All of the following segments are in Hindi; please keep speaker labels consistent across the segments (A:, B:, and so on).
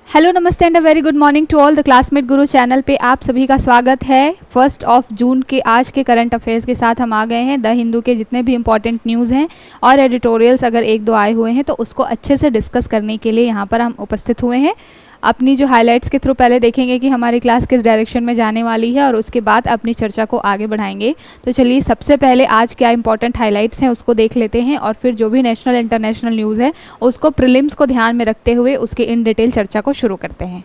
A: हेलो नमस्ते and a very good morning to all the classmate Guru channel पे आप सभी का स्वागत है। 1 जून के आज के करंट अफेयर्स के साथ हम आ गए हैं। द हिंदू के जितने भी इंपॉर्टेंट न्यूज़ हैं और एडिटोरियल्स अगर एक दो आए हुए हैं तो उसको अच्छे से डिस्कस करने के लिए यहाँ पर हम उपस्थित हुए हैं। अपनी जो हाइलाइट्स के थ्रू पहले देखेंगे कि हमारी क्लास किस डायरेक्शन में जाने वाली है और उसके बाद अपनी चर्चा को आगे बढ़ाएंगे। तो चलिए सबसे पहले आज क्या इंपॉर्टेंट हाइलाइट्स हैं उसको देख लेते हैं और फिर जो भी नेशनल इंटरनेशनल न्यूज़ है उसको प्रीलिम्स को ध्यान में रखते हुए उसकी इन डिटेल चर्चा को शुरू करते हैं।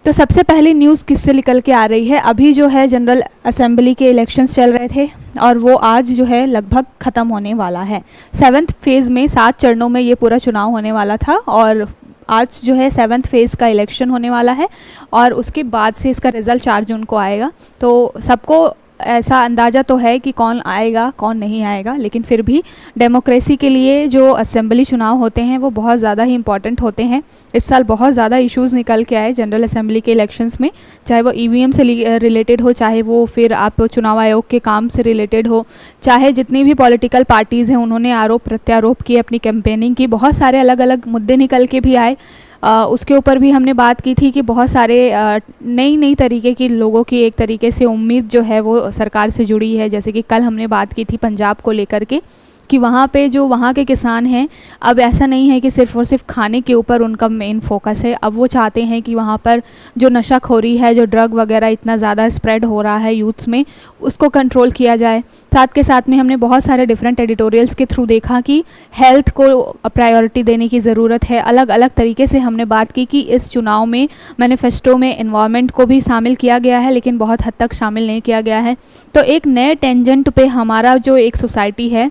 A: तो सबसे पहली न्यूज़ किससे निकल के आ रही है, अभी जो है जनरल असेंबली के इलेक्शंस चल रहे थे और वो आज जो है लगभग ख़त्म होने वाला है। 7th फेज़ में 7 चरणों में ये पूरा चुनाव होने वाला था और आज जो है 7th फेज़ का इलेक्शन होने वाला है और उसके बाद से इसका रिज़ल्ट 4 जून को आएगा। तो सबको ऐसा अंदाज़ा तो है कि कौन आएगा कौन नहीं आएगा, लेकिन फिर भी डेमोक्रेसी के लिए जो असेंबली चुनाव होते हैं वो बहुत ज़्यादा ही इंपॉर्टेंट होते हैं। इस साल बहुत ज़्यादा इश्यूज़ निकल के आए जनरल असेंबली के इलेक्शंस में, चाहे वो ईवीएम से रिलेटेड हो, चाहे वो फिर आप चुनाव आयोग के काम से रिलेटेड हो, चाहे जितनी भी पॉलिटिकल पार्टीज़ हैं उन्होंने आरोप प्रत्यारोप किए, अपनी कैंपेनिंग की, बहुत सारे अलग अलग मुद्दे निकल के भी आए। उसके ऊपर भी हमने बात की थी कि बहुत सारे नई तरीके की लोगों की एक तरीके से उम्मीद जो है वो सरकार से जुड़ी है। जैसे कि कल हमने बात की थी पंजाब को लेकर के कि वहाँ पे जो वहाँ के किसान हैं, अब ऐसा नहीं है कि सिर्फ़ और सिर्फ खाने के ऊपर उनका मेन फोकस है। अब वो चाहते हैं कि वहाँ पर जो नशाखोरी है, जो ड्रग वगैरह इतना ज़्यादा स्प्रेड हो रहा है यूथ्स में, उसको कंट्रोल किया जाए। साथ के साथ में हमने बहुत सारे डिफरेंट एडिटोरियल्स के थ्रू देखा कि हेल्थ को प्रायोरिटी देने की ज़रूरत है। अलग अलग तरीके से हमने बात की कि इस चुनाव में मैनिफेस्टो में एनवायरनमेंट को भी शामिल किया गया है, लेकिन बहुत हद तक शामिल नहीं किया गया है। तो एक नए टेंजेंट पे हमारा जो एक सोसाइटी है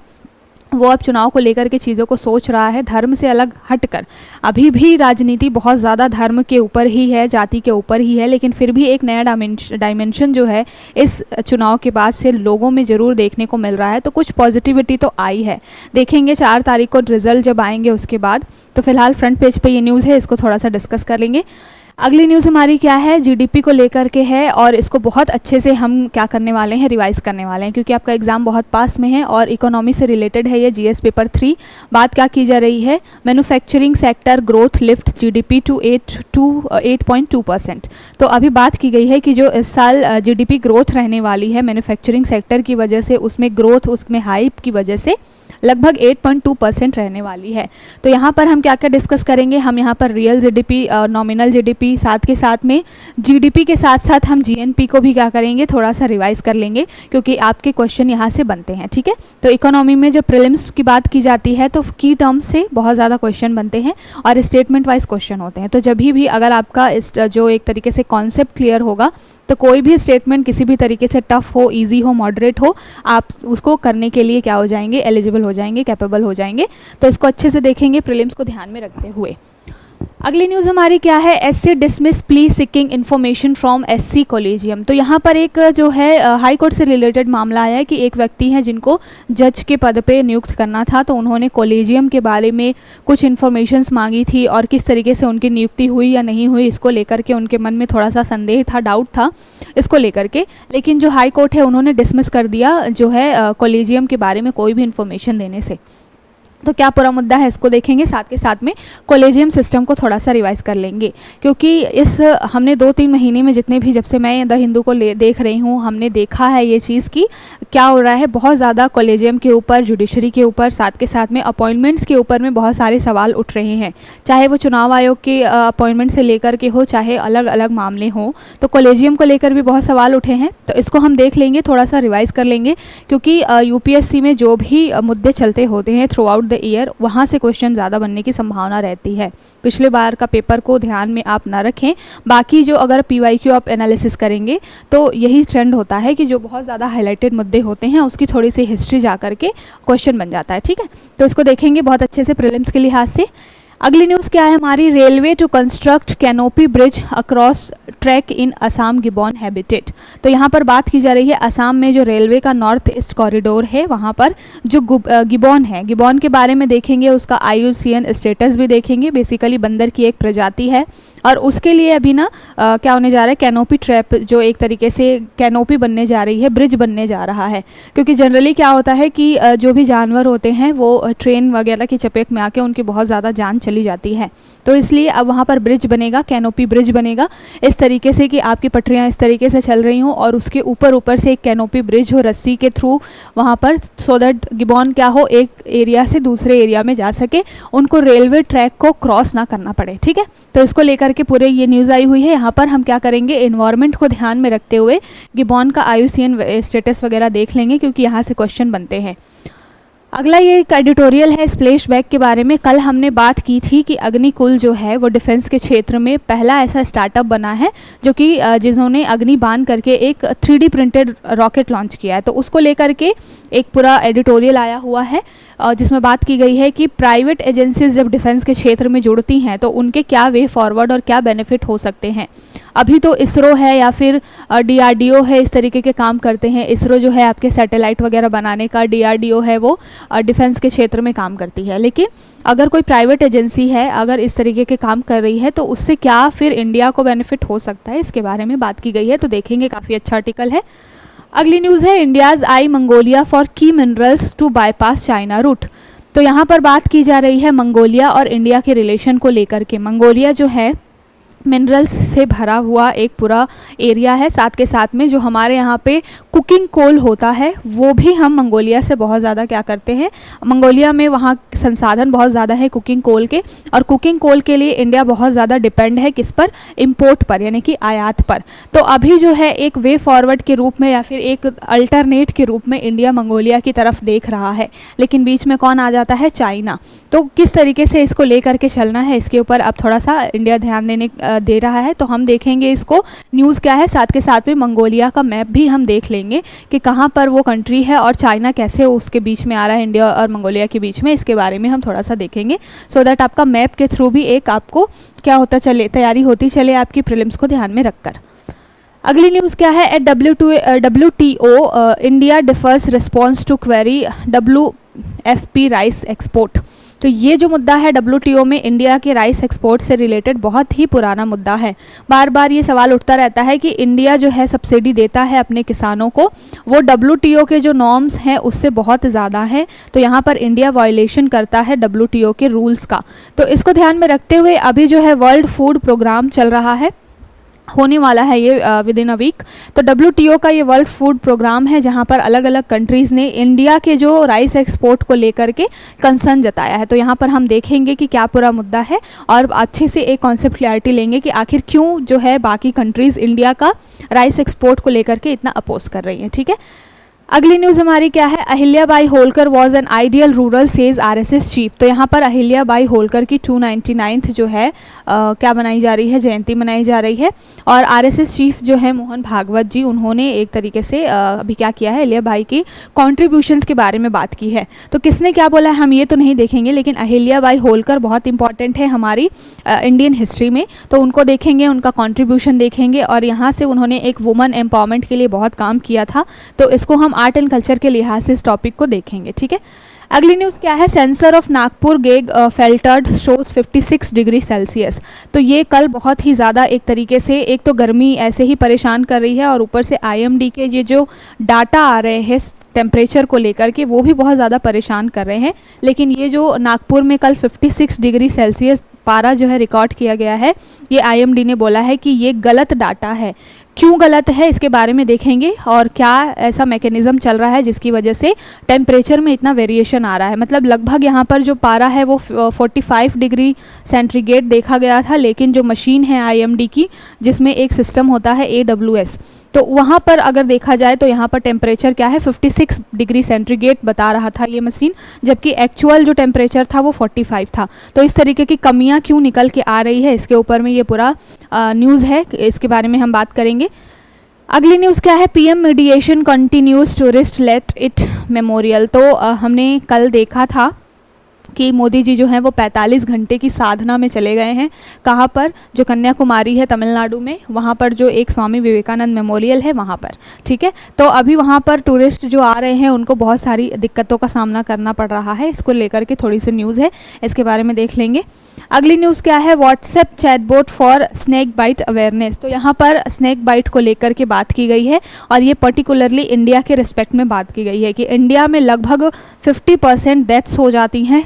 A: वो अब चुनाव को लेकर के चीज़ों को सोच रहा है, धर्म से अलग हटकर। अभी भी राजनीति बहुत ज़्यादा धर्म के ऊपर ही है, जाति के ऊपर ही है, लेकिन फिर भी एक नया डायमेंशन जो है इस चुनाव के बाद से लोगों में ज़रूर देखने को मिल रहा है। तो कुछ पॉजिटिविटी तो आई है, देखेंगे 4 तारीख को रिजल्ट जब आएंगे उसके बाद। तो फिलहाल फ्रंट पेज पे ये न्यूज़ है, इसको थोड़ा सा डिस्कस कर लेंगे। अगली न्यूज़ हमारी क्या है, जीडीपी को लेकर के है और इसको बहुत अच्छे से हम क्या करने वाले हैं, रिवाइज़ करने वाले हैं, क्योंकि आपका एग्ज़ाम बहुत पास में है और इकोनॉमी से रिलेटेड है ये जीएस पेपर 3। बात क्या की जा रही है, manufacturing sector growth lift GDP to 8.2%। तो अभी बात की गई है कि जो इस साल जीडीपी ग्रोथ रहने वाली है मैन्युफैक्चरिंग सेक्टर की वजह से, उसमें ग्रोथ, उसमें हाइप की वजह से लगभग 8.2% रहने वाली है। तो यहाँ पर हम क्या क्या डिस्कस करेंगे, हम यहाँ पर रियल जीडीपी, नॉमिनल जीडीपी, साथ के साथ में जीडीपी के साथ साथ हम जीएनपी को भी क्या करेंगे, थोड़ा सा रिवाइज कर लेंगे, क्योंकि आपके क्वेश्चन यहाँ से बनते हैं। ठीक है, तो इकोनॉमी में जब प्रीलिम्स की बात की जाती है तो की टर्म्स से बहुत ज़्यादा क्वेश्चन बनते हैं और स्टेटमेंट वाइज क्वेश्चन होते हैं। तो जब भी अगर आपका जो एक तरीके से कॉन्सेप्ट क्लियर होगा तो कोई भी स्टेटमेंट किसी भी तरीके से टफ हो, इजी हो, मॉडरेट हो, आप उसको करने के लिए क्या हो जाएंगे, एलिजिबल हो जाएंगे, कैपेबल हो जाएंगे। तो इसको अच्छे से देखेंगे प्रीलिम्स को ध्यान में रखते हुए। अगली न्यूज़ हमारी क्या है, SC dismiss plea seeking information from SC collegium. तो यहाँ पर एक जो है हाई कोर्ट से रिलेटेड मामला आया है कि एक व्यक्ति है जिनको जज के पद पे नियुक्त करना था, तो उन्होंने कॉलेजियम के बारे में कुछ इन्फॉर्मेशंस मांगी थी और किस तरीके से उनकी नियुक्ति हुई या नहीं हुई, इसको लेकर के उनके मन में थोड़ा सा संदेह था, डाउट था इसको लेकर के। लेकिन जो हाई कोर्ट है उन्होंने डिसमिस कर दिया जो है कॉलेजियम के बारे में कोई भी इन्फॉर्मेशन देने से। तो क्या पूरा मुद्दा है इसको देखेंगे, साथ के साथ में कॉलेजियम सिस्टम को थोड़ा सा रिवाइज कर लेंगे, क्योंकि इस हमने 2-3 महीने में जितने भी, जब से मैं द हिंदू को देख रही हूँ, हमने देखा है ये चीज़ की क्या हो रहा है। बहुत ज़्यादा कॉलेजियम के ऊपर, जुडिशरी के ऊपर, साथ के साथ में अपॉइंटमेंट्स के ऊपर में बहुत सारे सवाल उठ रहे हैं, चाहे वो चुनाव आयोग के अपॉइंटमेंट से लेकर के हो, चाहे अलग अलग मामले हों। तो कॉलेजियम को लेकर भी बहुत सवाल उठे हैं, तो इसको हम देख लेंगे, थोड़ा सा रिवाइज कर लेंगे, क्योंकि यूपीएससी में जो भी मुद्दे चलते होते हैं थ्रू आउट ईयर, वहाँ से क्वेश्चन ज़्यादा बनने की संभावना रहती है। पिछले बार का पेपर को ध्यान में आप ना रखें, बाकी जो अगर पीवाईक्यू आप एनालिसिस करेंगे तो यही ट्रेंड होता है कि जो बहुत ज़्यादा हाईलाइटेड मुद्दे होते हैं उसकी थोड़ी सी हिस्ट्री जा करके क्वेश्चन बन जाता है। ठीक है, तो इसको देखेंगे बहुत अच्छे से प्रीलिम्स के लिहाज से। अगली न्यूज़ क्या है हमारी, railway to construct canopy bridge across track in Assam gibbon habitat. तो यहाँ पर बात की जा रही है असम में जो रेलवे का नॉर्थ ईस्ट कॉरिडोर है, वहाँ पर जो गिबॉन है, गिबॉन के बारे में देखेंगे, उसका IUCN स्टेटस भी देखेंगे। बेसिकली बंदर की एक प्रजाति है और उसके लिए अभी ना क्या होने जा रहा है, कैनोपी ट्रैप जो एक तरीके से कैनोपी बनने जा रही है, ब्रिज बनने जा रहा है। क्योंकि जनरली क्या होता है कि जो भी जानवर होते हैं वो ट्रेन वगैरह की चपेट में आके उनकी बहुत ज़्यादा जान चली जाती है, तो इसलिए अब वहाँ पर ब्रिज बनेगा, कैनोपी ब्रिज बनेगा इस तरीके से कि आपकी पटरियाँ इस तरीके से चल रही हों और उसके ऊपर से एक कैनोपी ब्रिज हो रस्सी के थ्रू वहाँ पर, सो दैट गिबॉन क्या हो, एक एरिया से दूसरे एरिया में जा सके, उनको रेलवे ट्रैक को क्रॉस ना करना पड़े। ठीक है, तो इसको लेकर के पूरे ये न्यूज़ आई हुई है। यहाँ पर हम क्या करेंगे, एनवायरनमेंट को ध्यान में रखते हुए गिबॉन का IUCN स्टेटस वगैरह देख लेंगे, क्योंकि यहाँ से क्वेश्चन बनते हैं। अगला ये एक एडिटोरियल है स्प्लैश बैग के बारे में। कल हमने बात की थी कि अग्निकुल जो है वो डिफेंस के क्षेत्र में पहला ऐसा स्टार्टअप बना है जो कि जिन्होंने अग्नि बान करके एक 3D प्रिंटेड रॉकेट लॉन्च किया है। तो उसको लेकर के एक पूरा एडिटोरियल आया हुआ है जिसमें बात की गई है कि प्राइवेट एजेंसीज जब डिफेंस के क्षेत्र में जुड़ती हैं तो उनके क्या वे फॉरवर्ड और क्या बेनिफिट हो सकते हैं। अभी तो इसरो है या फिर DRDO है, इस तरीके के काम करते हैं। इसरो जो है आपके सैटेलाइट वगैरह बनाने का, DRDO है वो डिफेंस के क्षेत्र में काम करती है। लेकिन अगर कोई प्राइवेट एजेंसी है अगर इस तरीके के काम कर रही है तो उससे क्या फिर इंडिया को बेनिफिट हो सकता है, इसके बारे में बात की गई है। तो देखेंगे, काफ़ी अच्छा आर्टिकल है। अगली न्यूज़ है India's eye Mongolia for key minerals to bypass China route. तो यहाँ पर बात की जा रही है मंगोलिया और इंडिया के रिलेशन को लेकर के। मंगोलिया जो है मिनरल्स से भरा हुआ एक पूरा एरिया है, साथ के साथ में जो हमारे यहाँ पे कुकिंग कोल होता है वो भी हम मंगोलिया से बहुत ज़्यादा क्या करते हैं, मंगोलिया में वहाँ संसाधन बहुत ज़्यादा है कुकिंग कोल के, और कुकिंग कोल के लिए इंडिया बहुत ज़्यादा डिपेंड है किस पर, इम्पोर्ट पर, यानी कि आयात पर। तो अभी जो है एक वे फॉरवर्ड के रूप में या फिर एक अल्टरनेट के रूप में इंडिया मंगोलिया की तरफ देख रहा है, लेकिन बीच में कौन आ जाता है, चाइना। तो किस तरीके से इसको लेकर के चलना है, इसके ऊपर अब थोड़ा सा इंडिया ध्यान दे रहा है। तो हम देखेंगे इसको, न्यूज़ क्या है, साथ के साथ में मंगोलिया का मैप भी हम देख लेंगे कि कहाँ पर वो कंट्री है और चाइना कैसे उसके बीच में आ रहा है, इंडिया और मंगोलिया के बीच में, इसके बारे में हम थोड़ा सा देखेंगे, सो दैट आपका मैप के थ्रू भी एक आपको क्या होता चले, तैयारी होती चले आपकी प्रीलिम्स को ध्यान में रखकर। अगली न्यूज़ क्या है, at WTO India differs response to query WFP rice export. तो ये जो मुद्दा है WTO में इंडिया के राइस एक्सपोर्ट से रिलेटेड बहुत ही पुराना मुद्दा है। बार बार ये सवाल उठता रहता है कि इंडिया जो है सब्सिडी देता है अपने किसानों को, वो WTO के जो नॉर्म्स हैं उससे बहुत ज़्यादा है। तो यहाँ पर इंडिया वायलेशन करता है WTO के रूल्स का। तो इसको ध्यान में रखते हुए अभी जो है वर्ल्ड फूड प्रोग्राम चल रहा है, होने वाला है ये विद इन अ वीक। तो WTO का ये वर्ल्ड फूड प्रोग्राम है जहाँ पर अलग अलग कंट्रीज़ ने इंडिया के जो राइस एक्सपोर्ट को लेकर के कंसर्न जताया है। तो यहाँ पर हम देखेंगे कि क्या पूरा मुद्दा है और अच्छे से एक कॉन्सेप्ट क्लैरिटी लेंगे कि आखिर क्यों जो है बाकी कंट्रीज़ इंडिया का राइस एक्सपोर्ट को लेकर के इतना अपोज कर रही हैं। ठीक है, अगली न्यूज़ हमारी क्या है, Ahilyabai Holkar was an ideal rural says RSS chief. तो यहाँ पर अहिल्याबाई होलकर की 299th जो है क्या मनाई जा रही है, जयंती मनाई जा रही है। और RSS चीफ जो है मोहन भागवत जी, उन्होंने एक तरीके से अभी क्या किया है, अहिल्याबाई की कॉन्ट्रीब्यूशंस के बारे में बात की है। तो किसने क्या बोला है हम ये तो नहीं देखेंगे, लेकिन अहिल्याबाई होलकर बहुत इंपॉर्टेंट है हमारी इंडियन हिस्ट्री में, तो उनको देखेंगे, उनका कॉन्ट्रीब्यूशन देखेंगे। और यहाँ से उन्होंने एक वुमन एम्पावरमेंट के लिए बहुत काम किया था, तो इसको हम आर्ट एंड कल्चर के लिहाज से इस टॉपिक को देखेंगे। ठीक है, अगली न्यूज़ क्या है, सेंसर ऑफ नागपुर गेग फेल्टर्ड शोज 56 डिग्री सेल्सियस। तो ये कल बहुत ही ज़्यादा एक तरीके से, एक तो गर्मी ऐसे ही परेशान कर रही है और ऊपर से IMD के ये जो डाटा आ रहे हैं टेम्परेचर को लेकर के वो भी बहुत ज़्यादा परेशान कर रहे हैं। लेकिन ये जो नागपुर में कल 56 डिग्री सेल्सियस पारा जो है रिकॉर्ड किया गया है, ये IMD ने बोला है कि ये गलत डाटा है। क्यों गलत है इसके बारे में देखेंगे और क्या ऐसा मैकेनिज़्म चल रहा है जिसकी वजह से टेम्परेचर में इतना वेरिएशन आ रहा है। मतलब लगभग यहाँ पर जो पारा है वो 45 डिग्री सेंटीग्रेड देखा गया था, लेकिन जो मशीन है IMD की जिसमें एक सिस्टम होता है AWS, तो वहाँ पर अगर देखा जाए तो यहाँ पर टेम्परेचर क्या है 56 डिग्री सेंटीग्रेड बता रहा था ये मशीन, जबकि एक्चुअल जो टेम्परेचर था वो 45 था। तो इस तरीके की कमियाँ क्यों निकल के आ रही है, इसके ऊपर में ये पूरा न्यूज़ है, इसके बारे में हम बात करेंगे। अगली न्यूज़ क्या है, PM mediation continues tourist let it memorial. तो हमने कल देखा था कि मोदी जी जो हैं वो 45 घंटे की साधना में चले गए हैं। कहाँ पर? जो कन्याकुमारी है तमिलनाडु में, वहाँ पर जो एक स्वामी विवेकानंद मेमोरियल है वहाँ पर। ठीक है, तो अभी वहाँ पर टूरिस्ट जो आ रहे हैं उनको बहुत सारी दिक्कतों का सामना करना पड़ रहा है। इसको लेकर के थोड़ी सी न्यूज़ है, इसके बारे में देख लेंगे। अगली न्यूज़ क्या है? WhatsApp chatbot for snake bite awareness. तो यहाँ पर स्नैक बाइट को लेकर के बात की गई है और ये पर्टिकुलरली इंडिया के रिस्पेक्ट में बात की गई है कि इंडिया में लगभग 50% डेथ्स हो जाती हैं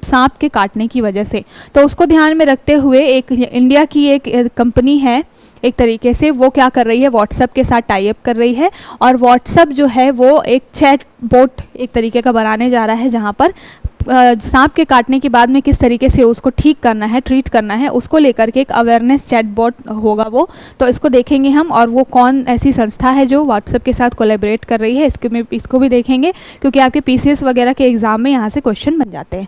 A: सांप के काटने की वजह से। तो उसको ध्यान में रखते हुए एक इंडिया की एक कंपनी है, एक तरीके से वो क्या कर रही है, व्हाट्सएप के साथ टाई अप कर रही है और व्हाट्सएप जो है वो एक चैट बोट एक तरीके का बनाने जा रहा है, जहाँ पर सांप के काटने के बाद में किस तरीके से उसको ठीक करना है, ट्रीट करना है, उसको लेकर के एक अवेयरनेस चैट बोट होगा वो। तो इसको देखेंगे हम, और वो कौन ऐसी संस्था है जो व्हाट्सएप के साथ कोलैबोरेट कर रही है, इसको भी देखेंगे, क्योंकि आपके पीसीएस वगैरह के एग्जाम में यहाँ से क्वेश्चन बन जाते हैं।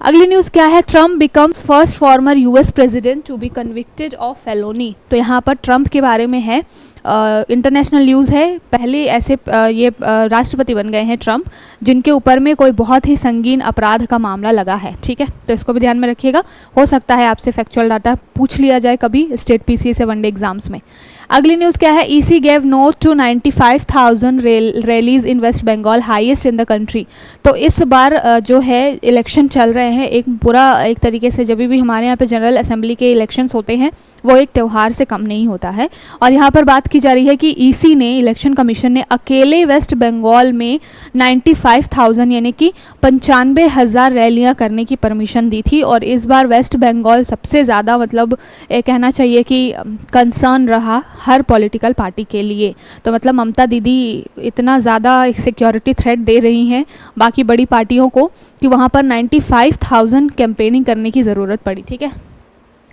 A: अगली न्यूज़ क्या है? Trump becomes first former US president to be convicted of felony. तो यहाँ पर ट्रम्प के बारे में है, इंटरनेशनल न्यूज़ है। पहले ऐसे ये राष्ट्रपति बन गए हैं ट्रम्प जिनके ऊपर में कोई बहुत ही संगीन अपराध का मामला लगा है। ठीक है, तो इसको भी ध्यान में रखिएगा, हो सकता है आपसे फैक्चुअल डाटा पूछ लिया जाए कभी स्टेट पीसीएस या वनडे एग्जाम्स में। अगली न्यूज़ क्या है? EC gave nod to 95,000 rallies in West Bengal, highest in the country. तो इस बार जो है इलेक्शन चल रहे हैं, एक पूरा एक तरीके से जब भी हमारे यहाँ पे जनरल असेंबली के इलेक्शंस होते हैं वो एक त्यौहार से कम नहीं होता है। और यहाँ पर बात की जा रही है कि ईसी ने, इलेक्शन कमीशन ने अकेले वेस्ट बंगाल में 95,000 यानी कि 95,000 रैलियाँ करने की परमिशन दी थी। और इस बार वेस्ट बंगाल सबसे ज़्यादा मतलब कहना चाहिए कि कंसर्न रहा हर पॉलिटिकल पार्टी के लिए। तो मतलब ममता दीदी इतना ज़्यादा सिक्योरिटी थ्रेट दे रही हैं बाकी बड़ी पार्टियों को कि वहाँ पर 95,000 कैंपेनिंग करने की ज़रूरत पड़ी। ठीक है,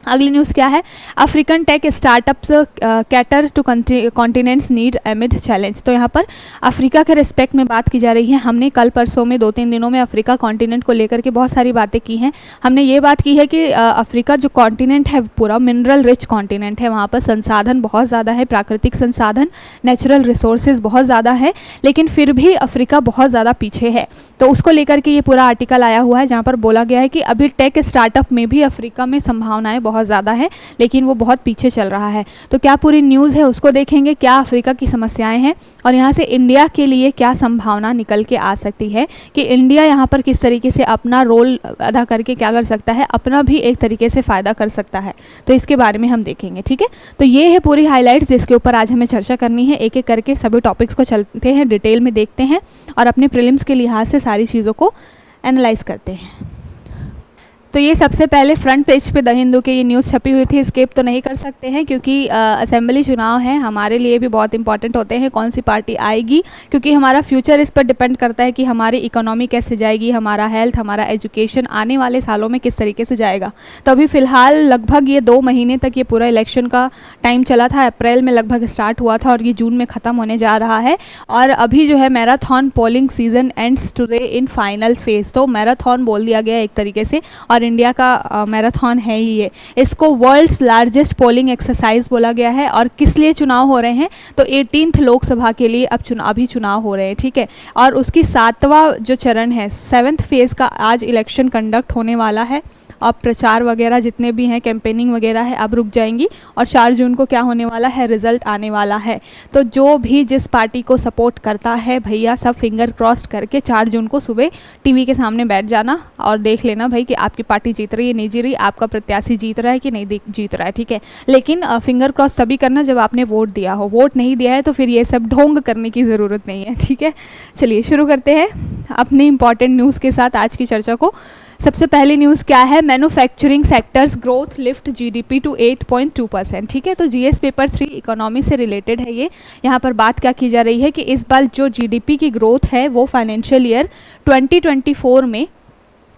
A: अगली न्यूज़ क्या है? African tech startups cater to continents need amid challenge. तो यहाँ पर अफ्रीका के रिस्पेक्ट में बात की जा रही है। हमने कल परसों में 2-3 दिनों में अफ्रीका कॉन्टिनेंट को लेकर के बहुत सारी बातें की हैं। हमने ये बात की है कि अफ्रीका जो कॉन्टिनेंट है पूरा मिनरल रिच कॉन्टिनेंट है, वहाँ पर संसाधन बहुत ज़्यादा है, प्राकृतिक संसाधन, नेचुरल रिसोर्सेज बहुत ज़्यादा है, लेकिन फिर भी अफ्रीका बहुत ज़्यादा पीछे है। तो उसको लेकर के ये पूरा आर्टिकल आया हुआ है जहाँ पर बोला गया है कि अभी टेक स्टार्टअप में भी अफ्रीका में संभावनाएं बहुत ज़्यादा है, लेकिन वो बहुत पीछे चल रहा है। तो क्या पूरी न्यूज़ है उसको देखेंगे, क्या अफ्रीका की समस्याएं हैं और यहाँ से इंडिया के लिए क्या संभावना निकल के आ सकती है कि इंडिया यहाँ पर किस तरीके से अपना रोल अदा करके क्या कर सकता है, अपना भी एक तरीके से फ़ायदा कर सकता है। तो इसके बारे में हम देखेंगे। ठीक है, तो ये है पूरी हाईलाइट्स जिसके ऊपर आज हमें चर्चा करनी है। एक एक करके सभी टॉपिक्स को चलते हैं, डिटेल में देखते हैं और अपने प्रीलिम्स के लिहाज से सारी चीज़ों को एनालाइज करते हैं। तो ये सबसे पहले फ्रंट पेज पे द हिंदू के ये न्यूज़ छपी हुई थी। स्किप तो नहीं कर सकते हैं क्योंकि असेंबली चुनाव हैं, हमारे लिए भी बहुत इंपॉर्टेंट होते हैं कौन सी पार्टी आएगी, क्योंकि हमारा फ्यूचर इस पर डिपेंड करता है कि हमारी इकोनॉमी कैसे जाएगी, हमारा हेल्थ, हमारा एजुकेशन आने वाले सालों में किस तरीके से जाएगा। तो अभी फ़िलहाल लगभग ये 2 महीने तक ये पूरा इलेक्शन का टाइम चला था। अप्रैल में लगभग स्टार्ट हुआ था और ये जून में ख़त्म होने जा रहा है। और अभी जो है marathon polling season ends today in final phase. तो मैराथन बोल दिया गया एक तरीके से, और इंडिया का मैराथन है ही ये। इसको वर्ल्ड्स लार्जेस्ट पोलिंग एक्सरसाइज बोला गया है। और किस लिए चुनाव हो रहे हैं? तो 18th लोकसभा के लिए अब अभी चुनाव हो रहे हैं। ठीक है, और उसकी 7वां जो चरण है, 7th फेज़ का आज इलेक्शन कंडक्ट होने वाला है। अब प्रचार वगैरह जितने भी हैं, कैंपेनिंग वगैरह है, अब रुक जाएंगी और 4 जून को क्या होने वाला है, रिजल्ट आने वाला है। तो जो भी जिस पार्टी को सपोर्ट करता है भैया, सब फिंगर क्रॉस्ड करके 4 जून को सुबह टीवी के सामने बैठ जाना और देख लेना भाई कि आपकी पार्टी जीत रही है, नहीं जीत रही, आपका प्रत्याशी जीत रहा है कि नहीं जीत रहा है। ठीक है, लेकिन फिंगर क्रॉस तभी करना जब आपने वोट दिया हो। वोट नहीं दिया है तो फिर ये सब ढोंग करने की ज़रूरत नहीं है। ठीक है, चलिए शुरू करते हैं अपनी इंपॉर्टेंट न्यूज़ के साथ आज की चर्चा को। सबसे पहली न्यूज़ क्या है? Manufacturing sectors growth lift GDP to 8.2%। ठीक है, तो जीएस पेपर 3 इकोनॉमी से रिलेटेड है ये। यहाँ पर बात क्या की जा रही है कि इस बार जो जीडीपी की ग्रोथ है वो फाइनेंशियल ईयर 2024 में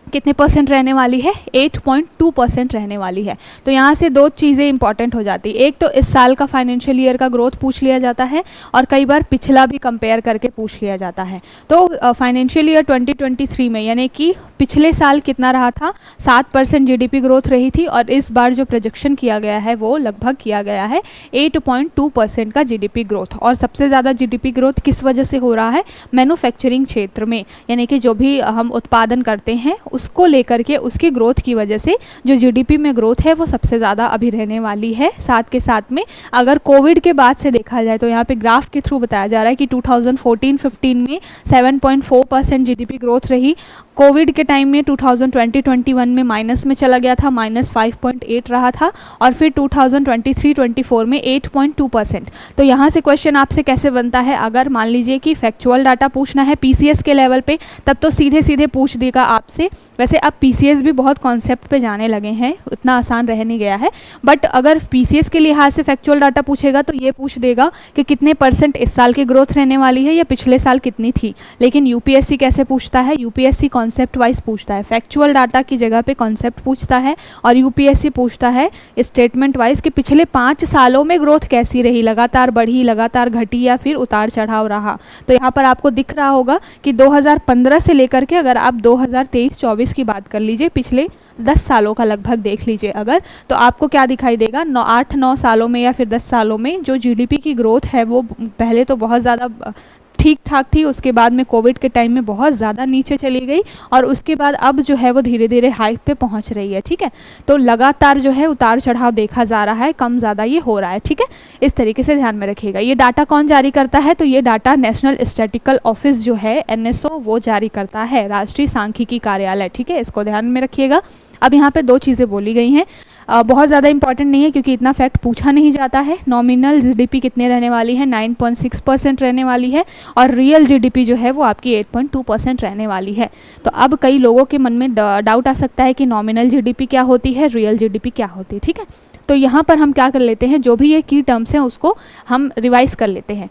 A: कितने परसेंट रहने वाली है? 8.2% रहने वाली है। तो यहाँ से 2 चीज़ें इंपॉर्टेंट हो जाती है। एक तो इस साल का फाइनेंशियल ईयर का ग्रोथ पूछ लिया जाता है और कई बार पिछला भी कंपेयर करके पूछ लिया जाता है। तो फाइनेंशियल ईयर 2023 में यानी कि पिछले साल कितना रहा था? 7% जीडीपी ग्रोथ रही थी और इस बार जो प्रोजेक्शन किया गया है वो लगभग किया गया है 8.2% का जीडीपी ग्रोथ। और सबसे ज़्यादा जीडीपी ग्रोथ किस वजह से हो रहा है? मैन्युफैक्चरिंग क्षेत्र में, यानी कि जो भी हम उत्पादन करते हैं उसको लेकर के उसकी ग्रोथ की वजह से जो जीडीपी में ग्रोथ है वो सबसे ज़्यादा अभी रहने वाली है। साथ के साथ में अगर कोविड के बाद से देखा जाए तो यहाँ पे ग्राफ के थ्रू बताया जा रहा है कि 2014-15 में 7.4% जीडीपी ग्रोथ रही। कोविड के टाइम में 2020-21 में माइनस में चला गया था, -5.8 रहा था, और फिर 2023-24 में 8.2%। तो यहाँ से क्वेश्चन आपसे कैसे बनता है, अगर मान लीजिए कि फैक्चुअल डाटा पूछना है पीसीएस के लेवल पे, तब तो सीधे सीधे पूछ देगा आपसे। वैसे अब पीसीएस भी बहुत कॉन्सेप्ट पे जाने लगे हैं, उतना आसान रह नहीं गया है, बट अगर पीसीएस के लिहाज से फैक्चुअल डाटा पूछेगा तो ये पूछ देगा कि कितने % इस साल की ग्रोथ रहने वाली है या पिछले साल कितनी थी। लेकिन यूपीएससी कैसे पूछता है, यूपीएससी कॉन्सेप्ट वाइज पूछता है, फैक्चुअल डाटा की जगह पे कॉन्सेप्ट पूछता है, और यूपीएससी पूछता है स्टेटमेंट वाइज कि पिछले 5 सालों में ग्रोथ कैसी रही, लगातार बढ़ी, लगातार घटी या फिर उतार चढ़ाव रहा। तो यहाँ पर आपको दिख रहा होगा कि 2015 से लेकर के अगर आप 2023-24 की बात कर लीजिए, पिछले 10 सालों का लगभग देख लीजिए अगर, तो आपको क्या दिखाई देगा, 8-9 सालों में या फिर 10 सालों में जो जीडीपी की ग्रोथ है वो पहले तो बहुत ज़्यादा ठीक ठाक थी, उसके बाद में कोविड के टाइम में बहुत ज़्यादा नीचे चली गई, और उसके बाद अब जो है वो धीरे धीरे हाइक पे पहुंच रही है। ठीक है, तो लगातार जो है उतार चढ़ाव देखा जा रहा है, कम ज़्यादा ये हो रहा है। ठीक है, इस तरीके से ध्यान में रखिएगा। ये डाटा कौन जारी करता है, तो ये डाटा नेशनल स्टैटिस्टिकल ऑफिस जो है एनएसओ वो जारी करता है, राष्ट्रीय सांख्यिकी कार्यालय। ठीक है, इसको ध्यान में रखिएगा। अब यहाँ पे 2 चीज़ें बोली गई हैं, बहुत ज़्यादा इंपॉर्टेंट नहीं है क्योंकि इतना फैक्ट पूछा नहीं जाता है। नॉमिनल जीडीपी कितने रहने वाली है, 9.6% रहने वाली है, और रियल जीडीपी जो है वो आपकी 8.2% रहने वाली है। तो अब कई लोगों के मन में डाउट आ सकता है कि नॉमिनल जीडीपी क्या होती है, रियल जीडीपी क्या होती है। ठीक है, तो यहाँ पर हम क्या कर लेते हैं, जो भी ये की टर्म्स हैं उसको हम रिवाइज कर लेते हैं।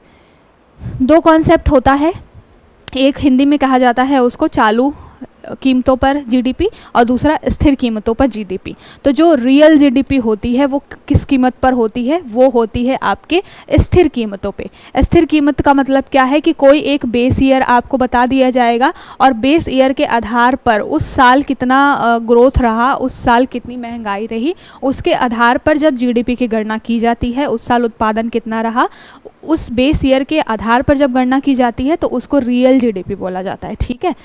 A: 2 कॉन्सेप्ट होता है, एक हिंदी में कहा जाता है उसको चालू कीमतों पर जीडीपी, और दूसरा स्थिर कीमतों पर जीडीपी। तो जो रियल जीडीपी होती है वो किस कीमत पर होती है, वो होती है आपके स्थिर कीमतों पे। स्थिर कीमत का मतलब क्या है कि कोई एक बेस ईयर आपको बता दिया जाएगा, और बेस ईयर के आधार पर उस साल कितना ग्रोथ रहा, उस साल कितनी महंगाई रही, उसके आधार पर जब जीडीपी की गणना की जाती है, उस साल उत्पादन कितना रहा, उस बेस ईयर के आधार पर जब गणना की जाती है तो उसको रियल जीडीपी बोला जाता है। ठीक है,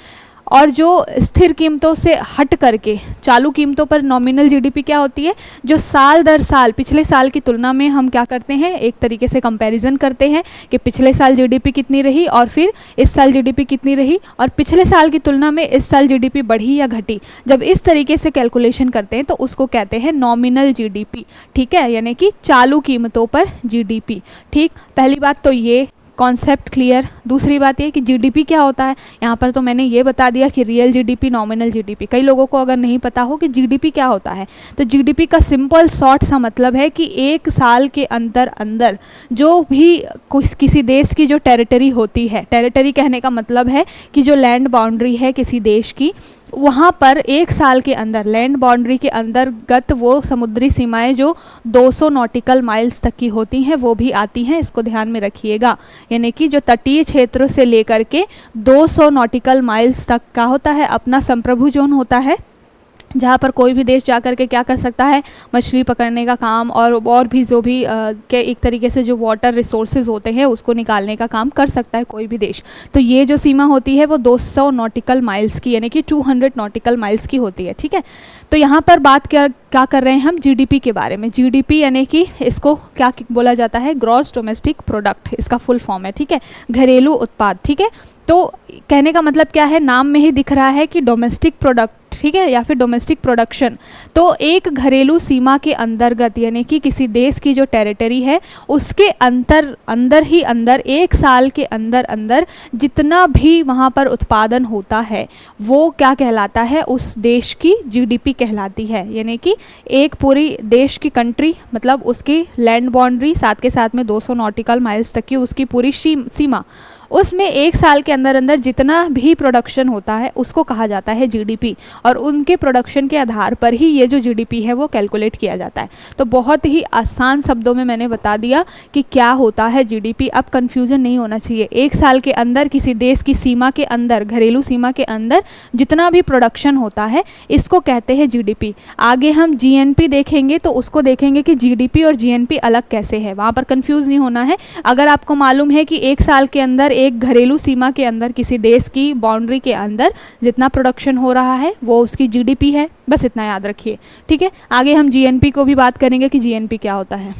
A: और जो स्थिर कीमतों से हट करके चालू कीमतों पर नॉमिनल जीडीपी क्या होती है, जो साल दर साल पिछले साल की तुलना में हम क्या करते हैं, एक तरीके से कंपैरिजन करते हैं कि पिछले साल जीडीपी कितनी रही और फिर इस साल जीडीपी कितनी रही, और पिछले साल की तुलना में इस साल जीडीपी बढ़ी या घटी। जब इस तरीके से कैलकुलेशन करते हैं तो उसको कहते हैं नॉमिनल जीडीपी। ठीक है, यानी कि चालू कीमतों पर जीडीपी। ठीक, पहली बात तो ये कॉन्सेप्ट क्लियर। दूसरी बात ये कि जीडीपी क्या होता है, यहाँ पर तो मैंने ये बता दिया कि रियल जीडीपी, नॉमिनल जीडीपी। कई लोगों को अगर नहीं पता हो कि जीडीपी क्या होता है, तो जीडीपी का सिंपल शॉर्ट सा मतलब है कि एक साल के अंदर अंदर जो भी किसी देश की जो टेरिटरी होती है, टेरिटरी कहने का मतलब है कि जो लैंड बाउंड्री है किसी देश की, वहाँ पर एक साल के अंदर लैंड बाउंड्री के अंतर्गत वो समुद्री सीमाएं जो 200 नॉटिकल माइल्स तक की होती हैं वो भी आती हैं। इसको ध्यान में रखिएगा, यानी कि जो तटीय क्षेत्रों से लेकर के 200 नॉटिकल माइल्स तक का होता है अपना संप्रभु जोन होता है, जहाँ पर कोई भी देश जाकर के क्या कर सकता है, मछली पकड़ने का काम और भी जो भी के एक तरीके से जो वाटर रिसोर्सेज होते हैं उसको निकालने का काम कर सकता है कोई भी देश। तो ये जो सीमा होती है वो 200 नॉटिकल माइल्स की, यानी कि 200 नॉटिकल माइल्स की होती है। ठीक है, तो यहाँ पर बात क्या कर रहे हैं हम, जीडीपी के बारे में। जीडीपी यानी कि इसको क्या बोला जाता है, ग्रॉस डोमेस्टिक प्रोडक्ट, इसका फुल फॉर्म है। ठीक है, घरेलू उत्पाद। ठीक है, तो कहने का मतलब क्या है, नाम में ही दिख रहा है कि डोमेस्टिक प्रोडक्ट, ठीक है, या फिर डोमेस्टिक प्रोडक्शन। तो एक घरेलू सीमा के अंतर्गत, यानी कि किसी देश की जो टेरिटरी है उसके अंदर ही अंदर एक साल के अंदर अंदर जितना भी वहाँ पर उत्पादन होता है वो क्या कहलाता है, उस देश की जीडीपी कहलाती है। यानी कि एक पूरी देश की कंट्री, मतलब उसकी लैंड बाउंड्री, साथ के साथ में 200 नॉटिकल माइल्स तक की उसकी पूरी सीमा, उसमें एक साल के अंदर अंदर जितना भी प्रोडक्शन होता है उसको कहा जाता है जीडीपी, और उनके प्रोडक्शन के आधार पर ही ये जो जीडीपी है वो कैलकुलेट किया जाता है। तो बहुत ही आसान शब्दों में मैंने बता दिया कि क्या होता है जीडीपी। अब कंफ्यूजन नहीं होना चाहिए, एक साल के अंदर किसी देश की सीमा के अंदर, घरेलू सीमा के अंदर जितना भी प्रोडक्शन होता है इसको कहते हैं जीडीपी। आगे हम जीएनपी देखेंगे तो उसको देखेंगे कि जीडीपी और जीएनपी अलग कैसे है, वहाँ पर कंफ्यूज नहीं होना है। अगर आपको मालूम है कि एक साल के अंदर एक घरेलू सीमा के अंदर किसी देश की बाउंड्री के अंदर जितना प्रोडक्शन हो रहा है वो उसकी जीडीपी है। बस इतना याद रखिए, ठीक है। आगे हम जीएनपी को भी बात करेंगे कि जीएनपी क्या होता है।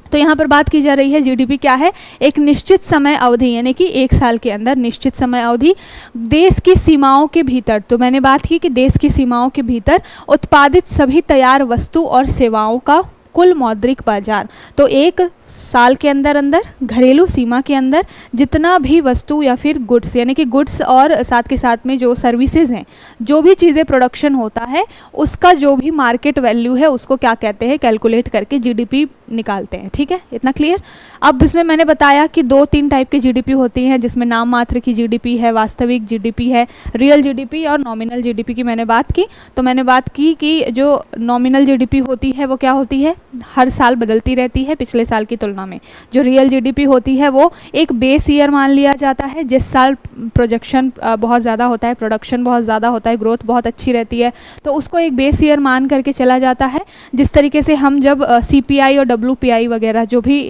A: तो यहाँ पर बात की जा रही है जीडीपी क्या है, एक निश्चित समय अवधि यानी कि एक साल के अंदर निश्चित समय अवधि देश की सीमाओं के भीतर, तो मैंने बात की कि देश की सीमाओं के भीतर उत्पादित सभी तैयार वस्तु और सेवाओं का कुल मौद्रिक बाजार। तो एक साल के अंदर अंदर घरेलू सीमा के अंदर जितना भी वस्तु या फिर गुड्स यानी कि गुड्स और साथ के साथ में जो सर्विसेज हैं, जो भी चीज़ें प्रोडक्शन होता है उसका जो भी मार्केट वैल्यू है उसको क्या कहते हैं, कैलकुलेट करके जीडीपी निकालते हैं, ठीक है। इतना क्लियर। अब इसमें मैंने बताया कि 2-3 टाइप की जीडीपी होती हैं, जिसमें नाम मात्र की जीडीपी है, वास्तविक जीडीपी है, रियल जीडीपी और नॉमिनल जीडीपी की मैंने बात की। तो मैंने बात की कि जो नॉमिनल जीडीपी होती है वो क्या होती है, हर साल बदलती रहती है पिछले साल की तुलना में। जो रियल जीडीपी होती है वो एक बेस ईयर मान लिया जाता है, जिस साल प्रोजेक्शन बहुत ज़्यादा होता है, प्रोडक्शन बहुत ज़्यादा होता है, ग्रोथ बहुत अच्छी रहती है, तो उसको एक बेस ईयर मान करके चला जाता है। जिस तरीके से हम जब सीपीआई और डब्ल्यूपीआई वगैरह जो भी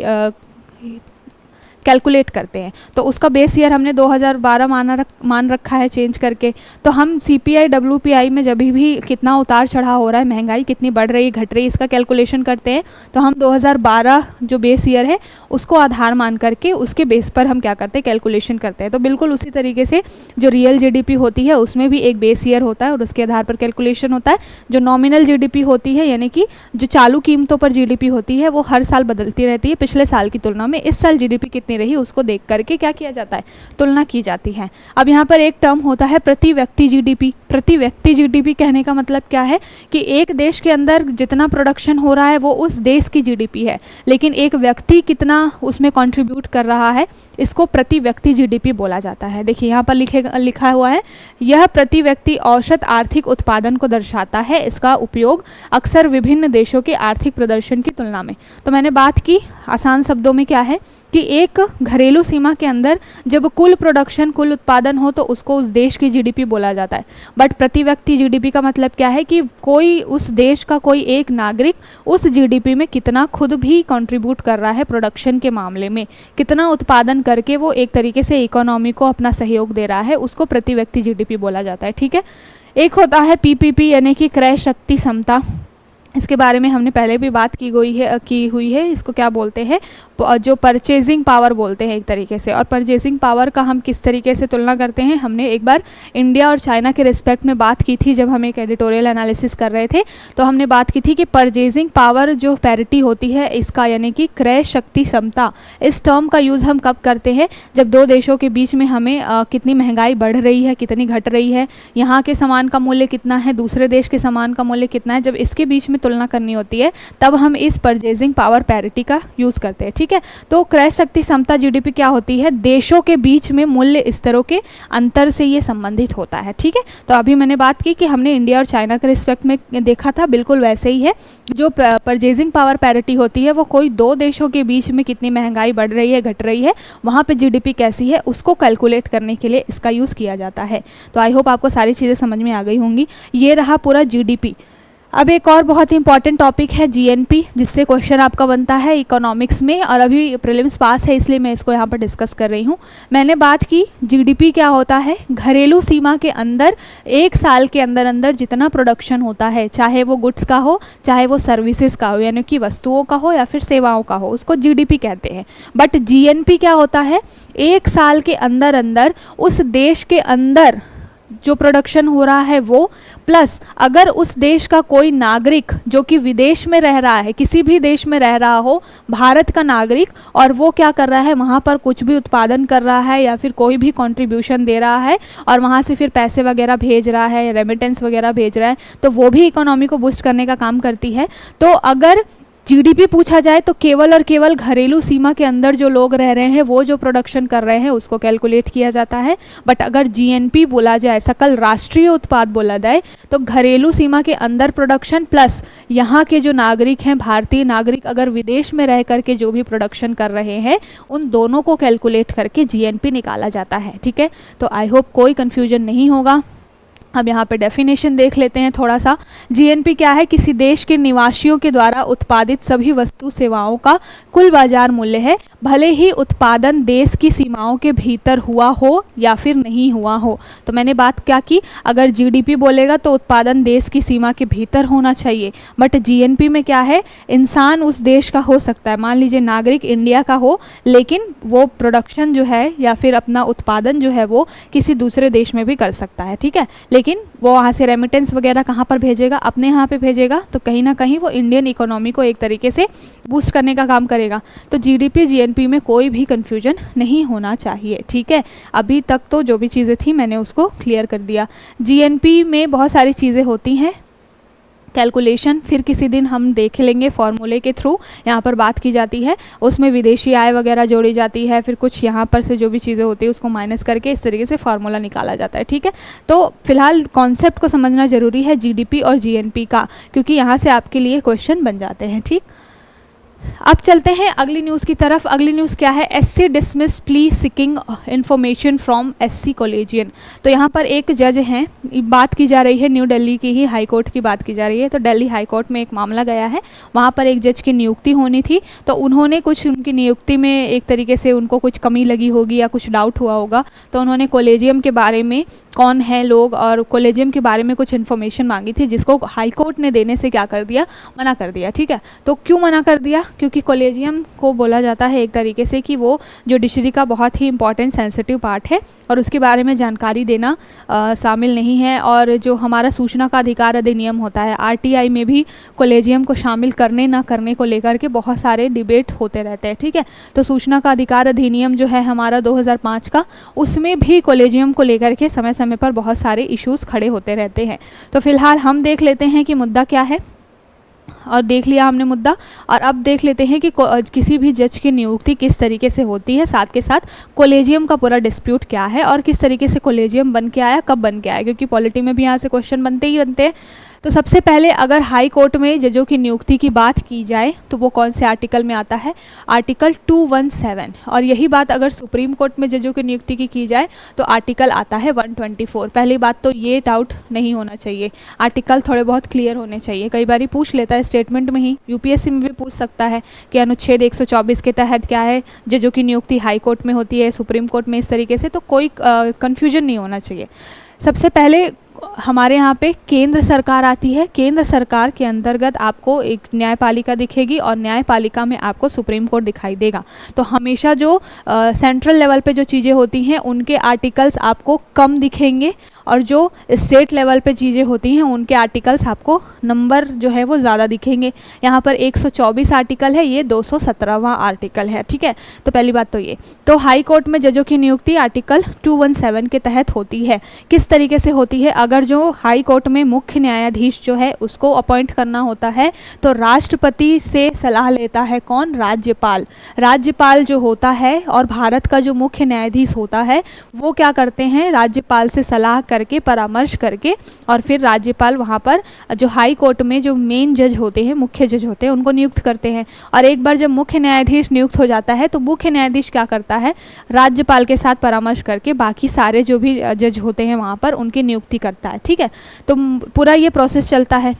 A: कैलकुलेट करते हैं तो उसका बेस ईयर हमने 2012 मान रखा है चेंज करके। तो हम सीपीआई डब्ल्यूपीआई में जब भी कितना उतार चढ़ाव हो रहा है, महंगाई कितनी बढ़ रही है घट रही है, इसका कैलकुलेशन करते हैं तो हम 2012 जो बेस ईयर है उसको आधार मान करके उसके बेस पर हम क्या करते हैं, कैलकुलेशन करते हैं। तो बिल्कुल उसी तरीके से जो रियल जीडीपी होती है उसमें भी एक बेस ईयर होता है और उसके आधार पर कैलकुलेशन होता है। जो नॉमिनल जीडीपी होती है यानी कि जो चालू कीमतों पर जीडीपी होती है वो हर साल बदलती रहती है पिछले साल की तुलना में। इस साल जीडीपी कितनी रही उसको देख करके क्या किया जाता है, तुलना की जाती है। अब यहाँ पर एक टर्म होता है प्रति व्यक्ति जीडीपी। प्रति व्यक्ति जीडीपी कहने का मतलब क्या है कि एक देश के अंदर जितना प्रोडक्शन हो रहा है वो उस देश की जीडीपी है, लेकिन एक व्यक्ति कितना उसमें कंट्रीब्यूट कर रहा है इसको प्रति व्यक्ति जीडीपी बोला जाता है। देखिए यहाँ पर लिखा हुआ है, यह प्रति व्यक्ति औसत आर्थिक उत्पादन को दर्शाता है। इसका उपयोग अक्सर विभिन्न देशों के आर्थिक प्रदर्शन की तुलना में। तो मैंने बात की आसान शब्दों में क्या है कि एक घरेलू सीमा के अंदर जब कुल प्रोडक्शन कुल उत्पादन हो तो उसको उस देश की जीडीपी बोला जाता है। बट प्रति व्यक्ति जीडीपी का मतलब क्या है कि कोई उस देश का कोई एक नागरिक उस जीडीपी में कितना खुद भी कंट्रीब्यूट कर रहा है प्रोडक्शन के मामले में, कितना उत्पादन करके वो एक तरीके से इकोनॉमी को अपना सहयोग दे रहा है, उसको प्रति व्यक्ति जीडीपी बोला जाता है, ठीक है। एक होता है पीपीपी यानी कि क्रय शक्ति क्षमता। इसके बारे में हमने पहले भी बात की हुई है। इसको क्या बोलते हैं, जो परचेजिंग पावर बोलते हैं एक तरीके से। और परचेजिंग पावर का हम किस तरीके से तुलना करते हैं, हमने एक बार इंडिया और चाइना के रिस्पेक्ट में बात की थी जब हम एक एडिटोरियल एनालिसिस कर रहे थे। तो हमने बात की थी कि परचेजिंग पावर जो पैरिटी होती है इसका यानी कि क्रय शक्ति क्षमता, इस टर्म का यूज़ हम कब करते हैं, जब दो देशों के बीच में हमें कितनी महंगाई बढ़ रही है, कितनी घट रही है, यहाँ के सामान का मूल्य कितना है, दूसरे देश के सामान का मूल्य कितना है, जब इसके बीच में तुलना करनी होती है तब हम इस परचेजिंग पावर पैरिटी का यूज़ करते हैं, ठीक है। तो क्रय शक्ति क्षमता जीडीपी क्या होती है, देशों के बीच में मूल्य स्तरों के अंतर से ये संबंधित होता है, ठीक है। तो अभी मैंने बात की कि हमने इंडिया और चाइना के रिस्पेक्ट में देखा था, बिल्कुल वैसे ही है। जो परचेजिंग पावर पैरिटी होती है वो कोई दो देशों के बीच में कितनी महंगाई बढ़ रही है घट रही है वहाँ पे जीडीपी कैसी है उसको कैलकुलेट करने के लिए इसका यूज़ किया जाता है। तो आई होप आपको सारी चीज़ें समझ में आ गई होंगी। ये रहा पूरा जीडीपी। अब एक और बहुत ही इंपॉर्टेंट टॉपिक है जीएनपी, जिससे क्वेश्चन आपका बनता है इकोनॉमिक्स में, और अभी प्रीलिम्स पास है इसलिए मैं इसको यहाँ पर डिस्कस कर रही हूँ। मैंने बात की जीडीपी क्या होता है, घरेलू सीमा के अंदर एक साल के अंदर अंदर जितना प्रोडक्शन होता है, चाहे वो गुड्स का हो चाहे वो सर्विसेज का हो, यानी कि वस्तुओं का हो या फिर सेवाओं का हो, उसको जीडीपी कहते हैं। बट जीएनपी क्या होता है, एक साल के अंदर अंदर उस देश के अंदर जो प्रोडक्शन हो रहा है वो, प्लस अगर उस देश का कोई नागरिक जो कि विदेश में रह रहा है, किसी भी देश में रह रहा हो, भारत का नागरिक, और वो क्या कर रहा है वहाँ पर कुछ भी उत्पादन कर रहा है या फिर कोई भी कंट्रीब्यूशन दे रहा है और वहाँ से फिर पैसे वगैरह भेज रहा है, रेमिटेंस वगैरह भेज रहा है, तो वो भी इकोनॉमी को बूस्ट करने का काम करती है। तो अगर जीडीपी पूछा जाए तो केवल और केवल घरेलू सीमा के अंदर जो लोग रह रहे हैं वो जो प्रोडक्शन कर रहे हैं उसको कैलकुलेट किया जाता है। बट अगर जीएनपी बोला जाए, सकल राष्ट्रीय उत्पाद बोला जाए, तो घरेलू सीमा के अंदर प्रोडक्शन प्लस यहाँ के जो नागरिक हैं, भारतीय नागरिक अगर विदेश में रह करके जो भी प्रोडक्शन कर रहे हैं, उन दोनों को कैलकुलेट करके जीएनपी निकाला जाता है, ठीक है। तो आई होप कोई कन्फ्यूजन नहीं होगा। अब यहाँ पे डेफिनेशन देख लेते हैं थोड़ा सा। जीएनपी क्या है? किसी देश के निवासियों के द्वारा उत्पादित सभी वस्तु सेवाओं का कुल बाजार मूल्य है, भले ही उत्पादन देश की सीमाओं के भीतर हुआ हो या फिर नहीं हुआ हो। तो मैंने बात क्या की, अगर जीडीपी बोलेगा तो उत्पादन देश की सीमा के भीतर होना चाहिए, बट जीएनपी में क्या है, इंसान उस देश का हो सकता है, मान लीजिए नागरिक इंडिया का हो, लेकिन वो प्रोडक्शन जो है या फिर अपना उत्पादन जो है वो किसी दूसरे देश में भी कर सकता है, ठीक है। लेकिन वो वहाँ से रेमिटेंस वगैरह कहाँ पर भेजेगा? अपने यहाँ पे भेजेगा, तो कहीं ना कहीं वो इंडियन इकोनॉमी को एक तरीके से बूस्ट करने का काम करेगा। तो जीडीपी जीएनपी में कोई भी कंफ्यूजन नहीं होना चाहिए, ठीक है। अभी तक तो जो भी चीज़ें थी मैंने उसको क्लियर कर दिया। जीएनपी में बहुत सारी चीज़ें होती हैं, कैलकुलेशन फिर किसी दिन हम देख लेंगे, फॉर्मूले के थ्रू यहाँ पर बात की जाती है, उसमें विदेशी आय वगैरह जोड़ी जाती है, फिर कुछ यहाँ पर से जो भी चीज़ें होती है उसको माइनस करके इस तरीके से फार्मूला निकाला जाता है, ठीक है। तो फिलहाल कॉन्सेप्ट को समझना ज़रूरी है जीडीपी और जीएनपी का, क्योंकि यहाँ से आपके लिए क्वेश्चन बन जाते हैं, ठीक। अब चलते हैं अगली न्यूज़ की तरफ। अगली न्यूज़ क्या है? SC dismiss plea seeking information from SC collegian. तो यहाँ पर एक जज हैं, बात की जा रही है न्यू दिल्ली की ही हाई कोर्ट की बात की जा रही है। तो दिल्ली हाई कोर्ट में एक मामला गया है, वहाँ पर एक जज की नियुक्ति होनी थी, तो उन्होंने कुछ उनकी नियुक्ति में एक तरीके से उनको कुछ कमी लगी होगी या कुछ डाउट हुआ होगा, तो उन्होंने कॉलेजियम के बारे में, कौन है लोग और कॉलेजियम के बारे में कुछ इन्फॉर्मेशन मांगी थी, जिसको हाई कोर्ट ने देने से क्या कर दिया, मना कर दिया, ठीक है। तो क्यों मना कर दिया? क्योंकि कॉलेजियम को बोला जाता है एक तरीके से कि वो जुडिशरी का बहुत ही इंपॉर्टेंट सेंसिटिव पार्ट है और उसके बारे में जानकारी देना शामिल नहीं है। और जो हमारा सूचना का अधिकार अधिनियम होता है, आरटीआई में भी कॉलेजियम को शामिल करने ना करने को लेकर के बहुत सारे डिबेट होते रहते हैं, ठीक है। तो सूचना का अधिकार अधिनियम जो है हमारा 2005 का, उसमें भी कॉलेजियम को लेकर के समय समय पर बहुत सारे इश्यूज़ खड़े होते रहते हैं। तो फिलहाल हम देख लेते हैं कि मुद्दा क्या है, और देख लिया हमने मुद्दा, और अब देख लेते हैं कि किसी भी जज की नियुक्ति किस तरीके से होती है, साथ के साथ कॉलेजियम का पूरा डिस्प्यूट क्या है और किस तरीके से कॉलेजियम बन के आया, कब बन के आया, क्योंकि पॉलिटी में भी यहाँ से क्वेश्चन बनते ही बनते हैं। तो सबसे पहले अगर हाई कोर्ट में जजों की नियुक्ति की बात की जाए तो वो कौन से आर्टिकल में आता है? आर्टिकल 217। और यही बात अगर सुप्रीम कोर्ट में जजों की नियुक्ति की जाए तो आर्टिकल आता है 124। पहली बात तो ये डाउट नहीं होना चाहिए, आर्टिकल थोड़े बहुत क्लियर होने चाहिए। कई बार पूछ लेता है स्टेटमेंट में ही, यूपीएससी में भी पूछ सकता है कि अनुच्छेद 124 के तहत क्या है, जजों की नियुक्ति हाई कोर्ट में होती है, सुप्रीम कोर्ट में, इस तरीके से। तो कोई कन्फ्यूजन नहीं होना चाहिए। सबसे पहले हमारे यहाँ पे केंद्र सरकार आती है, केंद्र सरकार के अंतर्गत आपको एक न्यायपालिका दिखेगी और न्यायपालिका में आपको सुप्रीम कोर्ट दिखाई देगा। तो हमेशा जो सेंट्रल लेवल पे जो चीज़ें होती हैं उनके आर्टिकल्स आपको कम दिखेंगे, और जो स्टेट लेवल पे चीज़ें होती हैं उनके आर्टिकल्स आपको नंबर जो है वो ज़्यादा दिखेंगे। यहाँ पर 124 आर्टिकल है, ये 217वां आर्टिकल है, ठीक है। तो पहली बात तो ये। तो हाई कोर्ट में जजों की नियुक्ति आर्टिकल 217 के तहत होती है। किस तरीके से होती है? अगर जो हाई कोर्ट में मुख्य न्यायाधीश जो है उसको अपॉइंट करना होता है तो राष्ट्रपति से सलाह लेता है कौन? राज्यपाल। राज्यपाल जो होता है और भारत का जो मुख्य न्यायाधीश होता है वो क्या करते हैं? राज्यपाल से सलाह करके, परामर्श करके, और फिर राज्यपाल वहाँ पर जो हाई कोर्ट में जो मेन जज होते हैं, मुख्य जज होते हैं, उनको नियुक्त करते हैं। और एक बार जब मुख्य न्यायाधीश नियुक्त हो जाता है तो मुख्य न्यायाधीश क्या करता है? राज्यपाल के साथ परामर्श करके बाकी सारे जो भी जज होते हैं वहाँ पर उनकी नियुक्ति करता है, ठीक है। तो पूरा ये प्रोसेस चलता है।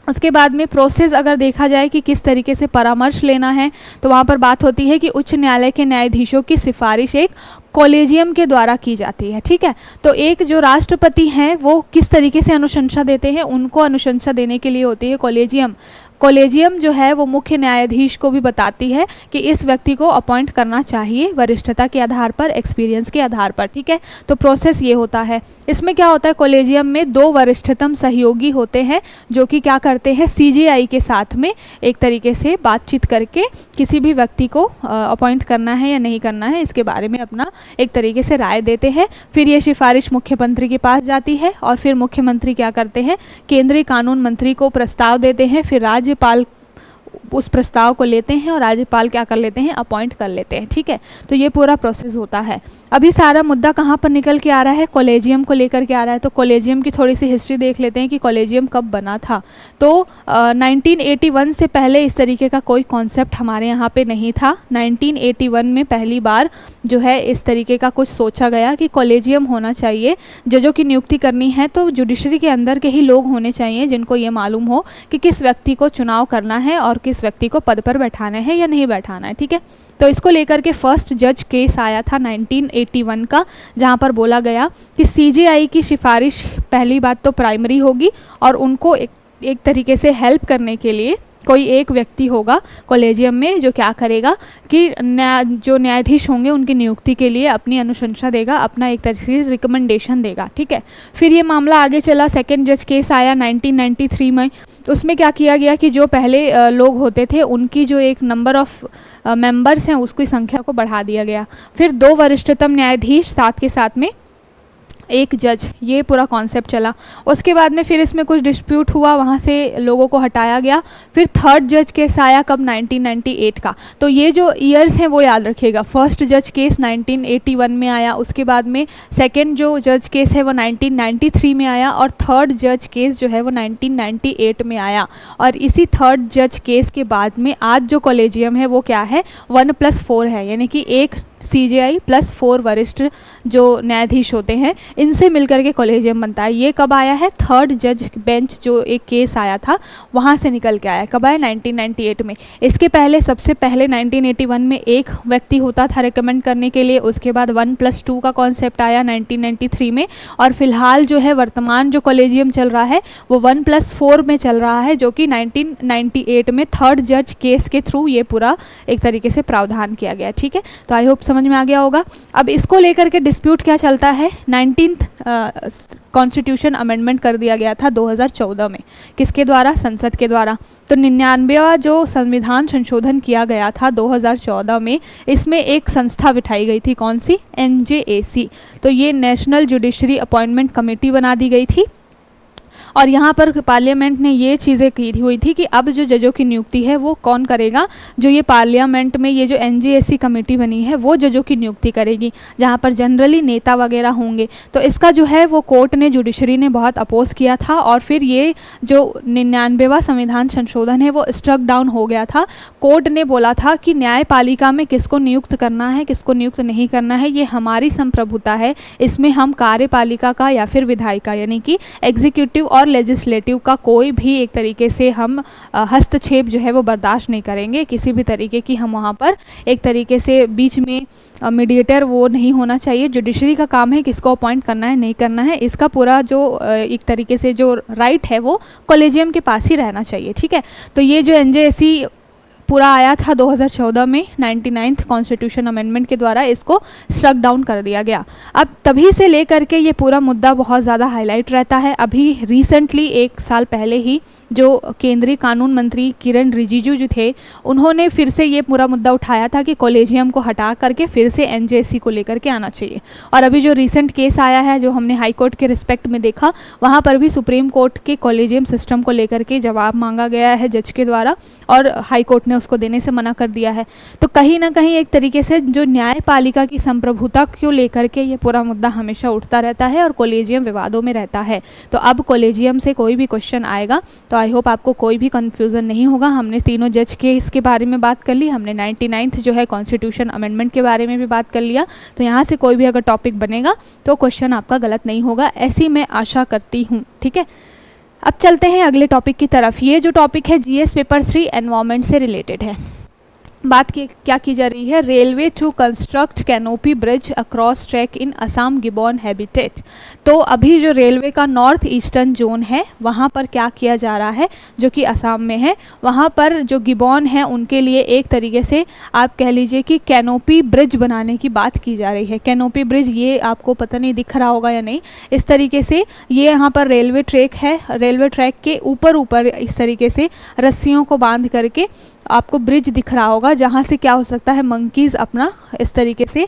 A: उसके बाद में प्रोसेस अगर देखा जाए कि किस तरीके से परामर्श लेना है, तो वहाँ पर बात होती है कि उच्च न्यायालय के न्यायाधीशों की सिफारिश एक कॉलेजियम के द्वारा की जाती है, ठीक है। तो एक जो राष्ट्रपति हैं वो किस तरीके से अनुशंसा देते हैं? उनको अनुशंसा देने के लिए होती है कॉलेजियम। कॉलेजियम जो है वो मुख्य न्यायाधीश को भी बताती है कि इस व्यक्ति को अपॉइंट करना चाहिए वरिष्ठता के आधार पर, एक्सपीरियंस के आधार पर, ठीक है। तो प्रोसेस ये होता है। इसमें क्या होता है? कॉलेजियम में 2 वरिष्ठतम सहयोगी होते हैं जो कि क्या करते हैं? सीजेआई के साथ में एक तरीके से बातचीत करके किसी भी व्यक्ति को अपॉइंट करना है या नहीं करना है इसके बारे में अपना एक तरीके से राय देते हैं। फिर ये सिफारिश मुख्यमंत्री के पास जाती है और फिर मुख्यमंत्री क्या करते हैं? केंद्रीय कानून मंत्री को प्रस्ताव देते हैं। फिर राज्यपाल उस प्रस्ताव को लेते हैं और राज्यपाल क्या कर लेते हैं, अपॉइंट कर लेते हैं। ठीक है, तो ये पूरा प्रोसेस होता है। अभी सारा मुद्दा कहाँ पर निकल के आ रहा है, कॉलेजियम को लेकर के आ रहा है। तो कॉलेजियम की थोड़ी सी हिस्ट्री देख लेते हैं कि कॉलेजियम कब बना था। तो 1981 से पहले इस तरीके का कोई कॉन्सेप्ट हमारे यहाँ पे नहीं था। 1981 में पहली बार जो है इस तरीके का कुछ सोचा गया कि कॉलेजियम होना चाहिए। जजों की नियुक्ति करनी है तो जुडिशरी के अंदर के ही लोग होने चाहिए जिनको ये मालूम हो कि किस व्यक्ति को चुनाव करना है और किस व्यक्ति को पद पर बैठाना है या नहीं बैठाना है। ठीक है, तो इसको लेकर के फर्स्ट जज केस आया था 1981 का, जहाँ पर बोला गया कि सीजेआई की सिफारिश पहली बात तो प्राइमरी होगी और उनको एक तरीके से हेल्प करने के लिए कोई एक व्यक्ति होगा कॉलेजियम में जो क्या करेगा कि जो न्यायाधीश होंगे उनकी नियुक्ति के लिए अपनी अनुशंसा देगा, अपना एक तरह से रिकमेंडेशन देगा। ठीक है, फिर ये मामला आगे चला, सेकंड जज केस आया 1993 में। उसमें क्या किया गया कि जो पहले लोग होते थे उनकी जो एक नंबर ऑफ मेंबर्स हैं उसकी संख्या को बढ़ा दिया गया। फिर 2 वरिष्ठतम न्यायाधीश साथ के साथ में एक जज, ये पूरा कॉन्सेप्ट चला। उसके बाद में फिर इसमें कुछ डिस्प्यूट हुआ, वहाँ से लोगों को हटाया गया। फिर थर्ड जज केस आया कब, 1998 का। तो ये जो ईयर्स हैं वो याद रखिएगा। फर्स्ट जज केस 1981 में आया, उसके बाद में सेकंड जो जज केस है वो 1993 में आया और थर्ड जज केस जो है वो 1998 में आया। और इसी थर्ड जज केस के बाद में आज जो कॉलेजियम है वो क्या है, 1+4 है, यानी कि एक सीजेआई प्लस 4 वरिष्ठ जो न्यायाधीश होते हैं इनसे मिलकर के कॉलेजियम बनता है। ये कब आया है, थर्ड जज बेंच जो एक केस आया था वहाँ से निकल के आया। कब आया, 1998 में। इसके पहले सबसे पहले 1981 में एक व्यक्ति होता था रिकमेंड करने के लिए। उसके बाद 1+2 का कॉन्सेप्ट आया 1993 में। और फिलहाल जो है वर्तमान जो कॉलेजियम चल रहा है वो 1+4 में चल रहा है, जो कि 1998 में थर्ड जज केस के थ्रू ये पूरा एक तरीके से प्रावधान किया गया। ठीक है, तो आई होप समझ में आ गया होगा। अब इसको लेकर के डिस्प्यूट क्या चलता है, 19th कॉन्स्टिट्यूशन अमेंडमेंट कर दिया गया था 2014 में। किसके द्वारा, संसद के द्वारा। तो 99वां जो संविधान संशोधन किया गया था 2014 में, इसमें एक संस्था बिठाई गई थी, कौन सी, NJAC। तो ये नेशनल जुडिशरी अपॉइंटमेंट कमेटी बना दी गई थी। और यहाँ पर पार्लियामेंट ने ये चीज़ें की हुई थी कि अब जो जजों की नियुक्ति है वो कौन करेगा, जो ये पार्लियामेंट में ये जो NJAC कमेटी बनी है वो जजों की नियुक्ति करेगी, जहाँ पर जनरली नेता वगैरह होंगे। तो इसका जो है वो कोर्ट ने, जुडिशरी ने बहुत अपोज किया था और फिर ये जो 99वां संविधान संशोधन है वो स्ट्रक डाउन हो गया था। कोर्ट ने बोला था कि न्यायपालिका में किसको नियुक्त करना है, किसको नियुक्त नहीं करना है, ये हमारी संप्रभुता है। इसमें हम कार्यपालिका का या फिर विधायिका यानी कि एग्जीक्यूटिव और लेजिस्लेटिव का कोई भी एक तरीके से हम हस्तक्षेप जो है वो बर्दाश्त नहीं करेंगे। किसी भी तरीके की हम वहाँ पर एक तरीके से बीच में मीडिएटर वो नहीं होना चाहिए। जुडिशरी का काम है किसको अपॉइंट करना है, नहीं करना है, इसका पूरा जो एक तरीके से जो राइट है वो कॉलेजियम के पास ही रहना चाहिए। ठीक है, तो ये जो NJAC पूरा आया था 2014 में 99th कॉन्स्टिट्यूशन अमेंडमेंट के द्वारा, इसको स्ट्रक डाउन कर दिया गया। अब तभी से लेकर के ये पूरा मुद्दा बहुत ज़्यादा हाईलाइट रहता है। अभी रिसेंटली 1 साल पहले ही जो केंद्रीय कानून मंत्री किरण रिजिजू जो थे, उन्होंने फिर से ये पूरा मुद्दा उठाया था कि कॉलेजियम को हटा करके फिर से NJAC को लेकर के आना चाहिए। और अभी जो रिसेंट केस आया है जो हमने हाई कोर्ट के रिस्पेक्ट में देखा, वहाँ पर भी सुप्रीम कोर्ट के कॉलेजियम सिस्टम को लेकर के जवाब मांगा गया है जज के द्वारा और हाई कोर्ट ने उसको देने से मना कर दिया है। तो कहीं ना कहीं एक तरीके से जो न्यायपालिका की संप्रभुता को लेकर के ये पूरा मुद्दा हमेशा उठता रहता है और कॉलेजियम विवादों में रहता है। तो अब कॉलेजियम से कोई भी क्वेश्चन आएगा तो आई होप आपको कोई भी कन्फ्यूज़न नहीं होगा। हमने तीनों जज के इसके बारे में बात कर ली, हमने 99th जो है कॉन्स्टिट्यूशन अमेंडमेंट के बारे में भी बात कर लिया। तो यहाँ से कोई भी अगर टॉपिक बनेगा तो क्वेश्चन आपका गलत नहीं होगा, ऐसी मैं आशा करती हूँ। ठीक है, अब चलते हैं अगले टॉपिक की तरफ। ये जो टॉपिक है GS पेपर 3 एनवायरनमेंट से रिलेटेड है। बात की क्या की जा रही है, railway to construct canopy bridge across track in Assam gibbon habitat. तो अभी जो रेलवे का नॉर्थ ईस्टर्न जोन है वहाँ पर क्या किया जा रहा है, जो कि असम में है, वहाँ पर जो गिबॉन है उनके लिए एक तरीके से आप कह लीजिए कि कैनोपी ब्रिज बनाने की बात की जा रही है। कैनोपी ब्रिज ये आपको पता नहीं दिख रहा होगा या नहीं, इस तरीके से ये यहाँ पर रेलवे ट्रैक है, रेलवे ट्रैक के ऊपर इस तरीके से रस्सियों को बांध करके आपको ब्रिज दिख रहा होगा, जहाँ से क्या हो सकता है मंकीज़ अपना इस तरीके से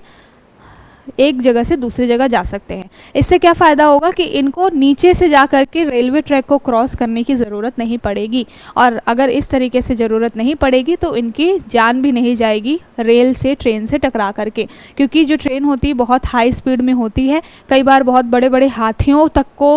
A: एक जगह से दूसरी जगह जा सकते हैं। इससे क्या फ़ायदा होगा कि इनको नीचे से जा कर के रेलवे ट्रैक को क्रॉस करने की ज़रूरत नहीं पड़ेगी, और अगर इस तरीके से ज़रूरत नहीं पड़ेगी तो इनकी जान भी नहीं जाएगी रेल से, ट्रेन से टकरा करके, क्योंकि जो ट्रेन होती है बहुत हाई स्पीड में होती है। कई बार बहुत बड़े बड़े हाथियों तक को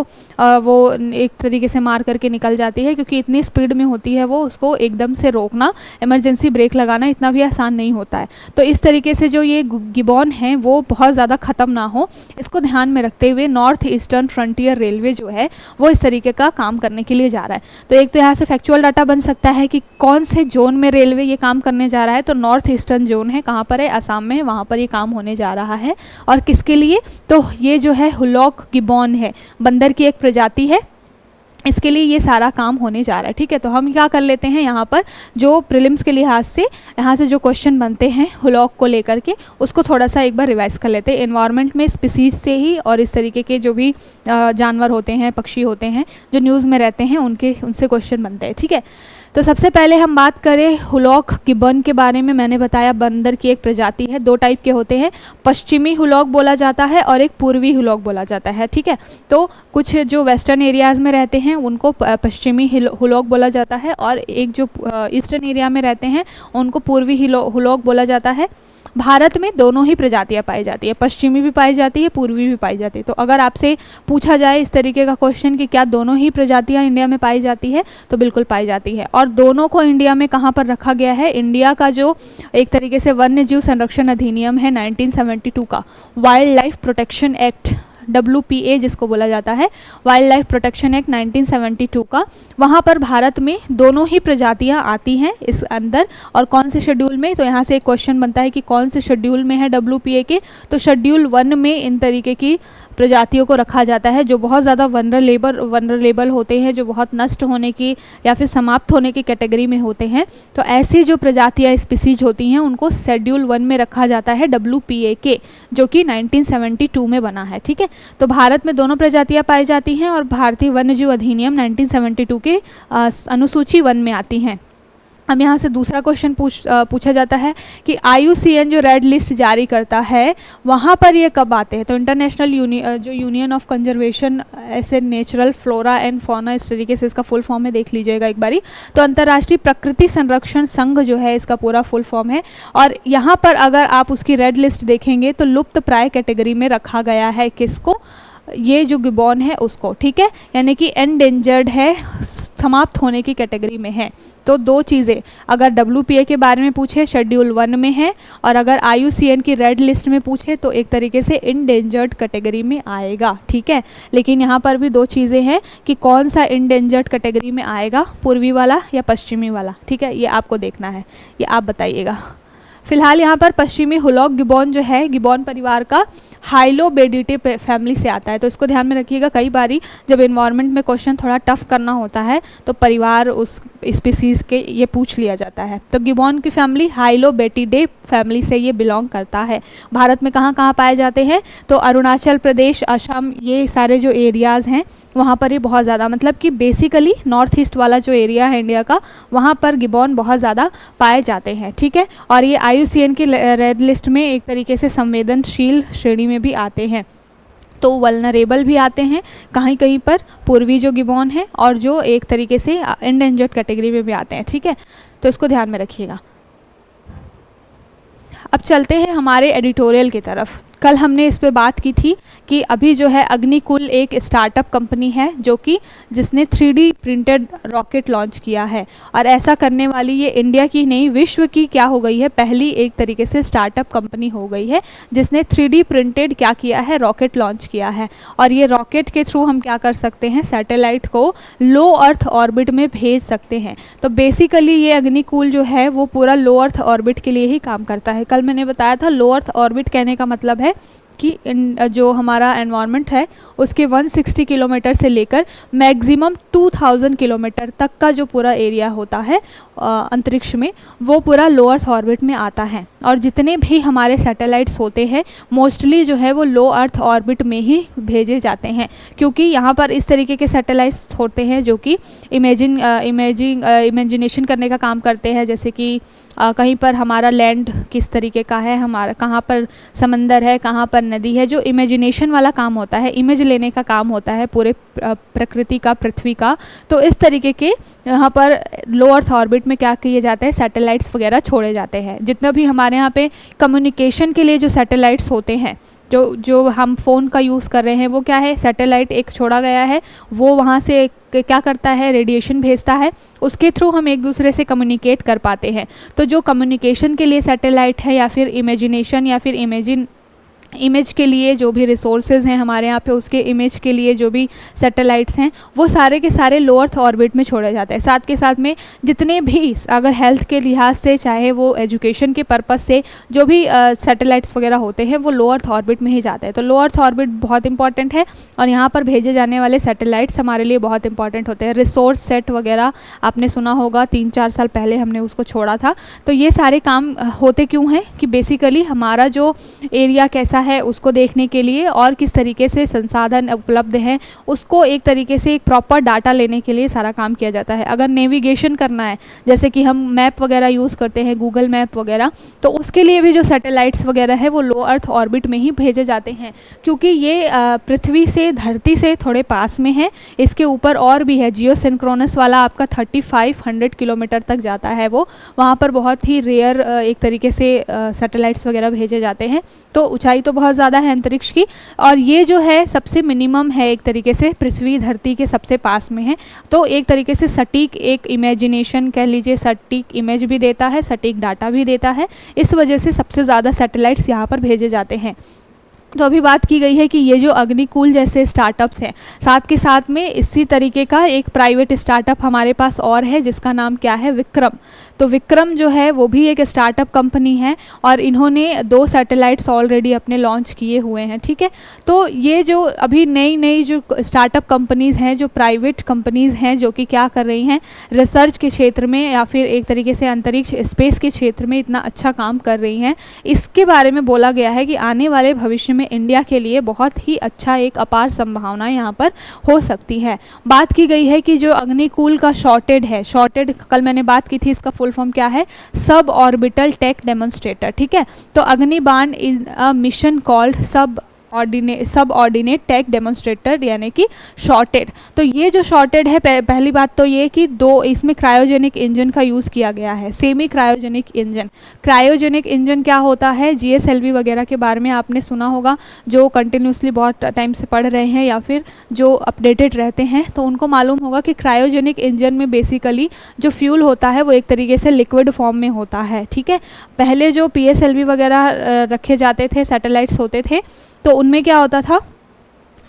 A: वो एक तरीके से मार करके निकल जाती है, क्योंकि इतनी स्पीड में होती है वो, उसको एकदम से रोकना, इमरजेंसी ब्रेक लगाना इतना भी आसान नहीं होता है। तो इस तरीके से जो ये गिबॉन है वो बहुत ज़्यादा ख़त्म ना हो, इसको ध्यान में रखते हुए नॉर्थ ईस्टर्न फ्रंटियर रेलवे जो है वो इस तरीके का काम करने के लिए जा रहा है। तो एक तो यहाँ से फैक्चुअल डाटा बन सकता है कि कौन से जोन में रेलवे ये काम करने जा रहा है। तो नॉर्थ ईस्टर्न जोन है, कहाँ पर है, असम में, वहाँ पर ये काम होने जा रहा है। और किसके लिए, तो ये जो है हुलॉक गिबॉन है, बंदर की एक प्रजाति है, इसके लिए ये सारा काम होने जा रहा है। ठीक है, तो हम क्या कर लेते हैं, यहाँ पर जो प्रीलिम्स के लिहाज से यहाँ से जो क्वेश्चन बनते हैं हुलॉक को लेकर के, उसको थोड़ा सा एक बार रिवाइज कर लेते हैं। एनवायरनमेंट में स्पीसीज से ही और इस तरीके के जो भी जानवर होते हैं, पक्षी होते हैं जो न्यूज़ में रहते हैं, उनसे क्वेश्चन बनते हैं। ठीक है, तो सबसे पहले हम बात करें हुलॉक गिबन के बारे में। मैंने बताया बंदर की एक प्रजाति है, दो टाइप के होते हैं, पश्चिमी हुलॉक बोला जाता है और एक पूर्वी हुलॉक बोला जाता है। ठीक है, तो कुछ जो वेस्टर्न एरियाज़ में रहते हैं उनको पश्चिमी हुलॉक बोला जाता है, और एक जो ईस्टर्न एरिया में रहते हैं उनको पूर्वी हुलॉक बोला जाता है। भारत में दोनों ही प्रजातियां पाई जाती है, पश्चिमी भी पाई जाती है, पूर्वी भी पाई जाती है। तो अगर आपसे पूछा जाए इस तरीके का क्वेश्चन कि क्या दोनों ही प्रजातियां इंडिया में पाई जाती है, तो बिल्कुल पाई जाती है। और दोनों को इंडिया में कहाँ पर रखा गया है, इंडिया का जो एक तरीके से वन्य जीव संरक्षण अधिनियम है 1972 का, wild life protection act, WPA जिसको बोला जाता है, वाइल्ड लाइफ प्रोटेक्शन एक्ट 1972 का, वहाँ पर भारत में दोनों ही प्रजातियाँ आती हैं इस अंदर। और कौन से शेड्यूल में, तो यहाँ से एक क्वेश्चन बनता है कि कौन से शेड्यूल में है WPA के, तो शेड्यूल 1 में इन तरीके की प्रजातियों को रखा जाता है जो बहुत ज़्यादा वनरेबल होते हैं, जो बहुत नष्ट होने की या फिर समाप्त होने की कैटेगरी में होते हैं। तो ऐसी जो प्रजातियाँ स्पीसीज होती हैं उनको शेड्यूल 1 में रखा जाता है WPA के, जो कि 1972 में बना है। ठीक है, तो भारत में दोनों प्रजातियाँ पाई जाती हैं और भारतीय वन्यजीव अधिनियम 1972 के अनुसूची 1 में आती हैं। अब यहाँ से दूसरा क्वेश्चन पूछा जाता है कि IUCN जो रेड लिस्ट जारी करता है वहाँ पर ये कब आते हैं, तो इंटरनेशनल यूनियन ऑफ कंजर्वेशन ऐसे नेचुरल फ्लोरा एंड फौना, इस तरीके से इसका फुल फॉर्म है, देख लीजिएगा एक बारी। तो अंतर्राष्ट्रीय प्रकृति संरक्षण संघ जो है इसका पूरा फुल फॉर्म है, और यहाँ पर अगर आप उसकी रेड लिस्ट देखेंगे तो लुप्त प्राय कैटेगरी में रखा गया है किसको, ये जो गिबॉन है उसको। ठीक है, यानी कि एंडेंजर्ड है, समाप्त होने की कैटेगरी में है। तो दो चीज़ें, अगर WPA के बारे में पूछे शेड्यूल 1 में है, और अगर IUCN की रेड लिस्ट में पूछे तो एक तरीके से इंडेंजर्ड कैटेगरी में आएगा। ठीक है, लेकिन यहाँ पर भी दो चीज़ें हैं कि कौन सा इंडेंजर्ड कैटेगरी में आएगा, पूर्वी वाला या पश्चिमी वाला। ठीक है, ये आपको देखना है, ये आप बताइएगा। फिलहाल यहाँ पर पश्चिमी हुलॉक गिबॉन जो है गिबॉन परिवार का हाइलोबेडिटे फैमिली से आता है, तो इसको ध्यान में रखिएगा। कई बारी जब एनवायरनमेंट में क्वेश्चन थोड़ा टफ करना होता है तो परिवार उस स्पीसीज़ के ये पूछ लिया जाता है। तो गिबॉन की फैमिली हाइलोबेटिडे फैमिली से ये बिलोंग करता है। भारत में कहाँ कहाँ पाए जाते हैं, तो अरुणाचल प्रदेश, असम, ये सारे जो एरियाज़ हैं वहाँ पर ये बहुत ज़्यादा, मतलब कि बेसिकली नॉर्थ ईस्ट वाला जो एरिया है इंडिया का, वहाँ पर गिबॉन बहुत ज़्यादा पाए जाते हैं। ठीक है, और ये IUCN की रेड लिस्ट में एक तरीके से संवेदनशील श्रेणी में भी आते हैं, तो वल्नरेबल भी आते हैं कहीं कहीं पर, पूर्वी जो गिबॉन है, और जो एक तरीके से एंडेंजर्ड कैटेगरी में भी आते हैं। ठीक है, तो इसको ध्यान में रखिएगा। अब चलते हैं हमारे एडिटोरियल की तरफ। कल हमने इस पे बात की थी कि अभी जो है अग्निकुल एक स्टार्टअप कंपनी है जो कि जिसने 3D प्रिंटेड रॉकेट लॉन्च किया है, और ऐसा करने वाली ये इंडिया की नहीं विश्व की क्या हो गई है, पहली एक तरीके से स्टार्टअप कंपनी हो गई है जिसने 3D प्रिंटेड क्या किया है, रॉकेट लॉन्च किया है। और ये रॉकेट के थ्रू हम क्या कर सकते हैं, सैटेलाइट को लो अर्थ ऑर्बिट में भेज सकते हैं। तो बेसिकली ये अग्निकुल जो है वो पूरा लो अर्थ ऑर्बिट के लिए ही काम करता है। कल मैंने बताया था लो अर्थ ऑर्बिट कहने का मतलब है कि जो हमारा एनवायरनमेंट है उसके 160 किलोमीटर से लेकर मैक्सिमम 2000 किलोमीटर तक का जो पूरा एरिया होता है अंतरिक्ष में, वो पूरा लो अर्थ ऑर्बिट में आता है। और जितने भी हमारे सैटेलाइट्स होते हैं मोस्टली जो है वो लो अर्थ ऑर्बिट में ही भेजे जाते हैं, क्योंकि यहाँ पर इस तरीके के सैटेलाइट्स होते हैं जो कि इमेजिनेशन करने का काम करते हैं, जैसे कि कहीं पर हमारा लैंड किस तरीके का है, हमारा कहाँ पर समंदर है, कहाँ पर नदी है, जो इमेजिनेशन वाला काम होता है, इमेज लेने का काम होता है पूरे प्रकृति का, पृथ्वी का। तो इस तरीके के यहाँ पर लो अर्थ ऑर्बिट में क्या किए जाते हैं, सैटेलाइट्स वगैरह छोड़े जाते हैं। जितना भी हमारे यहाँ पे कम्युनिकेशन के लिए जो सैटेलाइट्स होते हैं, जो हम फ़ोन का यूज़ कर रहे हैं, वो क्या है, सैटेलाइट एक छोड़ा गया है, वो वहाँ से क्या करता है, रेडिएशन भेजता है, उसके थ्रू हम एक दूसरे से कम्युनिकेट कर पाते हैं। तो जो कम्युनिकेशन के लिए सैटेलाइट है, या फिर इमेजिनेशन या फिर इमेज के लिए जो भी रिसोर्सेज हैं हमारे यहाँ पे, उसके इमेज के लिए जो भी सैटेलाइट्स हैं, वो सारे के सारे लो अर्थ ऑर्बिट में छोड़े जाते हैं। साथ के साथ में जितने भी अगर हेल्थ के लिहाज से, चाहे वो एजुकेशन के पर्पज़ से, जो भी सैटेलाइट्स वगैरह होते हैं, वो लो अर्थ ऑर्बिट में ही जाते हैं। तो लो अर्थ ऑर्बिट बहुत इंपॉर्टेंट है, और यहाँ पर भेजे जाने वाले सैटेलाइट्स हमारे लिए बहुत इंपॉर्टेंट होते हैं। रिसोर्स सेट वगैरह आपने सुना होगा, 3-4 साल पहले हमने उसको छोड़ा था। तो ये सारे काम होते क्यों हैं कि बेसिकली हमारा जो एरिया कैसा है उसको देखने के लिए, और किस तरीके से संसाधन उपलब्ध हैं उसको एक तरीके से एक प्रॉपर डाटा लेने के लिए सारा काम किया जाता है। अगर नेविगेशन करना है, जैसे कि हम मैप वगैरह यूज़ करते हैं, गूगल मैप वगैरह, तो उसके लिए भी जो सैटेलाइट्स वगैरह है वो लो अर्थ ऑर्बिट में ही भेजे जाते हैं, क्योंकि ये पृथ्वी से, धरती से थोड़े पास में है। इसके ऊपर और भी है, जियो सिंक्रोनस वाला आपका 3500 किलोमीटर तक जाता है वो, वहाँ पर बहुत ही रेयर एक तरीके से सैटेलाइट्स वगैरह भेजे जाते हैं। तो ऊंचाई तो बहुत ज़्यादा है अंतरिक्ष की, और ये जो है सबसे मिनिमम है, एक तरीके से पृथ्वी धरती के सबसे पास में है। तो एक तरीके से सटीक एक इमेजिनेशन कह लीजिए, सटीक इमेज भी देता है, सटीक डाटा भी देता है। इस वजह से सबसे ज़्यादा सैटेलाइट्स यहाँ पर भेजे जाते हैं। तो अभी बात की गई है कि ये जो अग्निकूल जैसे स्टार्टअप्स हैं, साथ के साथ में इसी तरीके का एक प्राइवेट स्टार्टअप हमारे पास और है, जिसका नाम क्या है, विक्रम। तो विक्रम जो है वो भी एक स्टार्टअप कंपनी है, और इन्होंने 2 सैटेलाइट्स ऑलरेडी अपने लॉन्च किए हुए हैं। ठीक है, तो ये जो अभी नई जो स्टार्टअप कंपनीज़ हैं, जो प्राइवेट कंपनीज़ हैं, जो कि क्या कर रही हैं, रिसर्च के क्षेत्र में या फिर एक तरीके से अंतरिक्ष स्पेस के क्षेत्र में इतना अच्छा काम कर रही हैं, इसके बारे में बोला गया है कि आने वाले भविष्य में इंडिया के लिए बहुत ही अच्छा एक अपार संभावना यहाँ पर हो सकती है। बात की गई है कि जो अग्निकूल का शॉर्टेड है, शॉर्टेड कल मैंने बात की थी, इसका फुल फॉर्म क्या है, सब ऑर्बिटल टेक डेमोन्स्ट्रेटर। ठीक है, तो अग्निबाण इज अ मिशन कॉल्ड सब ऑर्डिनेट टेक डेमोन्स्ट्रेटर, यानी कि शॉर्टेड। तो ये जो शॉर्टेड है, पहली बात तो ये कि 2 इसमें क्रायोजेनिक इंजन का यूज़ किया गया है, semi cryogenic engine. Cryogenic engine क्या होता है, GSLV वगैरह के बारे में आपने सुना होगा, जो कंटिन्यूसली बहुत टाइम से पढ़ रहे हैं या फिर जो अपडेटेड रहते हैं, तो उनको मालूम होगा कि क्रायोजेनिक इंजन में बेसिकली जो फ्यूल होता है वो एक तरीके से लिक्विड फॉर्म में होता है। ठीक है, पहले जो PSLV वगैरह रखे जाते थे, सैटेलाइट्स होते थे, तो उनमें क्या होता था,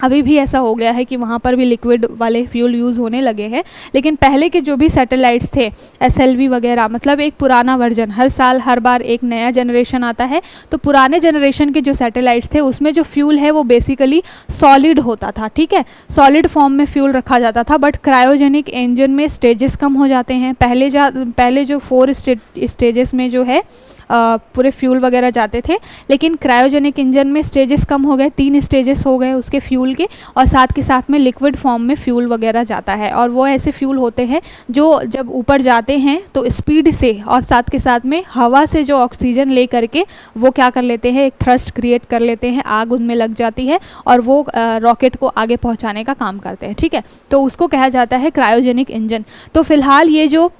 A: अभी भी ऐसा हो गया है कि वहाँ पर भी लिक्विड वाले फ्यूल यूज़ होने लगे हैं, लेकिन पहले के जो भी सैटेलाइट्स थे, SLV वगैरह, मतलब एक पुराना वर्जन, हर साल हर बार एक नया जनरेशन आता है, तो पुराने जनरेशन के जो सैटेलाइट्स थे उसमें जो फ्यूल है वो बेसिकली सॉलिड होता था। ठीक है, सॉलिड फॉर्म में फ्यूल रखा जाता था, बट क्रायोजेनिक इंजन में स्टेजेस कम हो जाते हैं। पहले जो 4 स्टेजेस में जो है पूरे फ्यूल वगैरह जाते थे, लेकिन क्रायोजेनिक इंजन में स्टेजेस कम हो गए, 3 स्टेजेस हो गए उसके फ्यूल के, और साथ के साथ में लिक्विड फॉर्म में फ्यूल वगैरह जाता है। और वो ऐसे फ्यूल होते हैं जो जब ऊपर जाते हैं तो स्पीड से और साथ के साथ में हवा से जो ऑक्सीजन ले करके वो क्या कर लेते हैं, एक थ्रस्ट क्रिएट कर लेते हैं, आग उनमें लग जाती है और वो रॉकेट को आगे पहुँचाने का काम करते हैं। ठीक है, तो उसको कहा जाता है क्रायोजेनिक इंजन। तो फिलहाल ये जो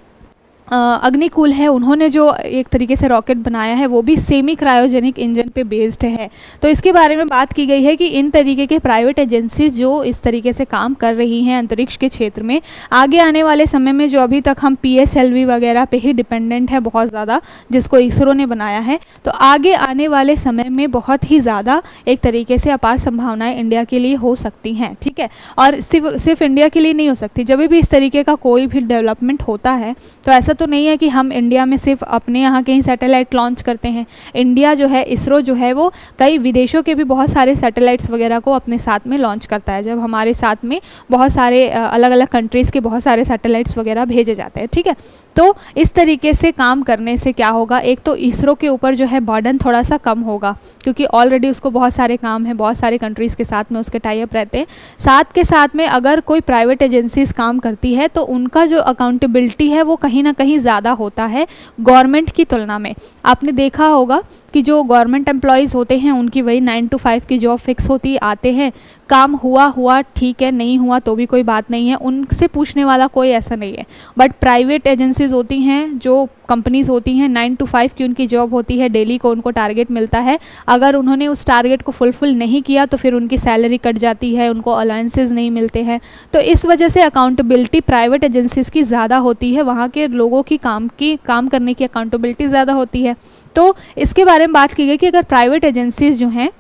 A: अग्निकूल है, उन्होंने जो एक तरीके से रॉकेट बनाया है वो भी सेमी क्रायोजेनिक इंजन पे बेस्ड है। तो इसके बारे में बात की गई है कि इन तरीके के प्राइवेट एजेंसीज जो इस तरीके से काम कर रही हैं अंतरिक्ष के क्षेत्र में, आगे आने वाले समय में, जो अभी तक हम PSLV वगैरह पे ही डिपेंडेंट है बहुत ज़्यादा, जिसको इसरो ने बनाया है, तो आगे आने वाले समय में बहुत ही ज़्यादा एक तरीके से अपार संभावनाएँ इंडिया के लिए हो सकती हैं। ठीक है, और सिर्फ इंडिया के लिए नहीं हो सकती, जब भी इस तरीके का कोई भी डेवलपमेंट होता है तो ऐसा तो नहीं है कि हम इंडिया में सिर्फ अपने यहाँ के ही सैटेलाइट लॉन्च करते हैं। इंडिया जो है, इसरो जो है, वो कई विदेशों के भी बहुत सारे सैटेलाइट्स वगैरह को अपने साथ में लॉन्च करता है, जब हमारे साथ में बहुत सारे अलग अलग कंट्रीज़ के बहुत सारे सैटेलाइट्स वगैरह भेजे जाते हैं। ठीक है, तो इस तरीके से काम करने से क्या होगा, एक तो इसरो के ऊपर जो है बर्डन थोड़ा सा कम होगा, क्योंकि ऑलरेडी उसको बहुत सारे काम हैं, बहुत सारे कंट्रीज़ के साथ में उसके टाई अप रहते हैं। साथ के साथ में अगर कोई प्राइवेट एजेंसीज काम करती है तो उनका जो अकाउंटेबिलिटी है वो कहीं ना कहीं ज़्यादा होता है गवर्नमेंट की तुलना में। आपने देखा होगा कि जो गवर्नमेंट एम्प्लॉयज़ होते हैं उनकी वही 9 to 5 की जॉब फिक्स होती, आते हैं, काम हुआ ठीक है, नहीं हुआ तो भी कोई बात नहीं है, उनसे पूछने वाला कोई ऐसा नहीं है। बट प्राइवेट एजेंसीज होती हैं, जो कंपनीज होती हैं, 9 to 5 की उनकी जॉब होती है, डेली को उनको टारगेट मिलता है। अगर उन्होंने उस टारगेट को फुलफिल नहीं किया तो फिर उनकी सैलरी कट जाती है, उनको अलाउंसेस नहीं मिलते हैं। तो इस वजह से अकाउंटेबिलिटी प्राइवेट एजेंसीज की ज़्यादा होती है, वहाँ के लोगों की काम करने की अकाउंटेबिलिटी ज़्यादा होती है। तो इसके बारे में बात की गई कि अगर प्राइवेट एजेंसीज जो हैं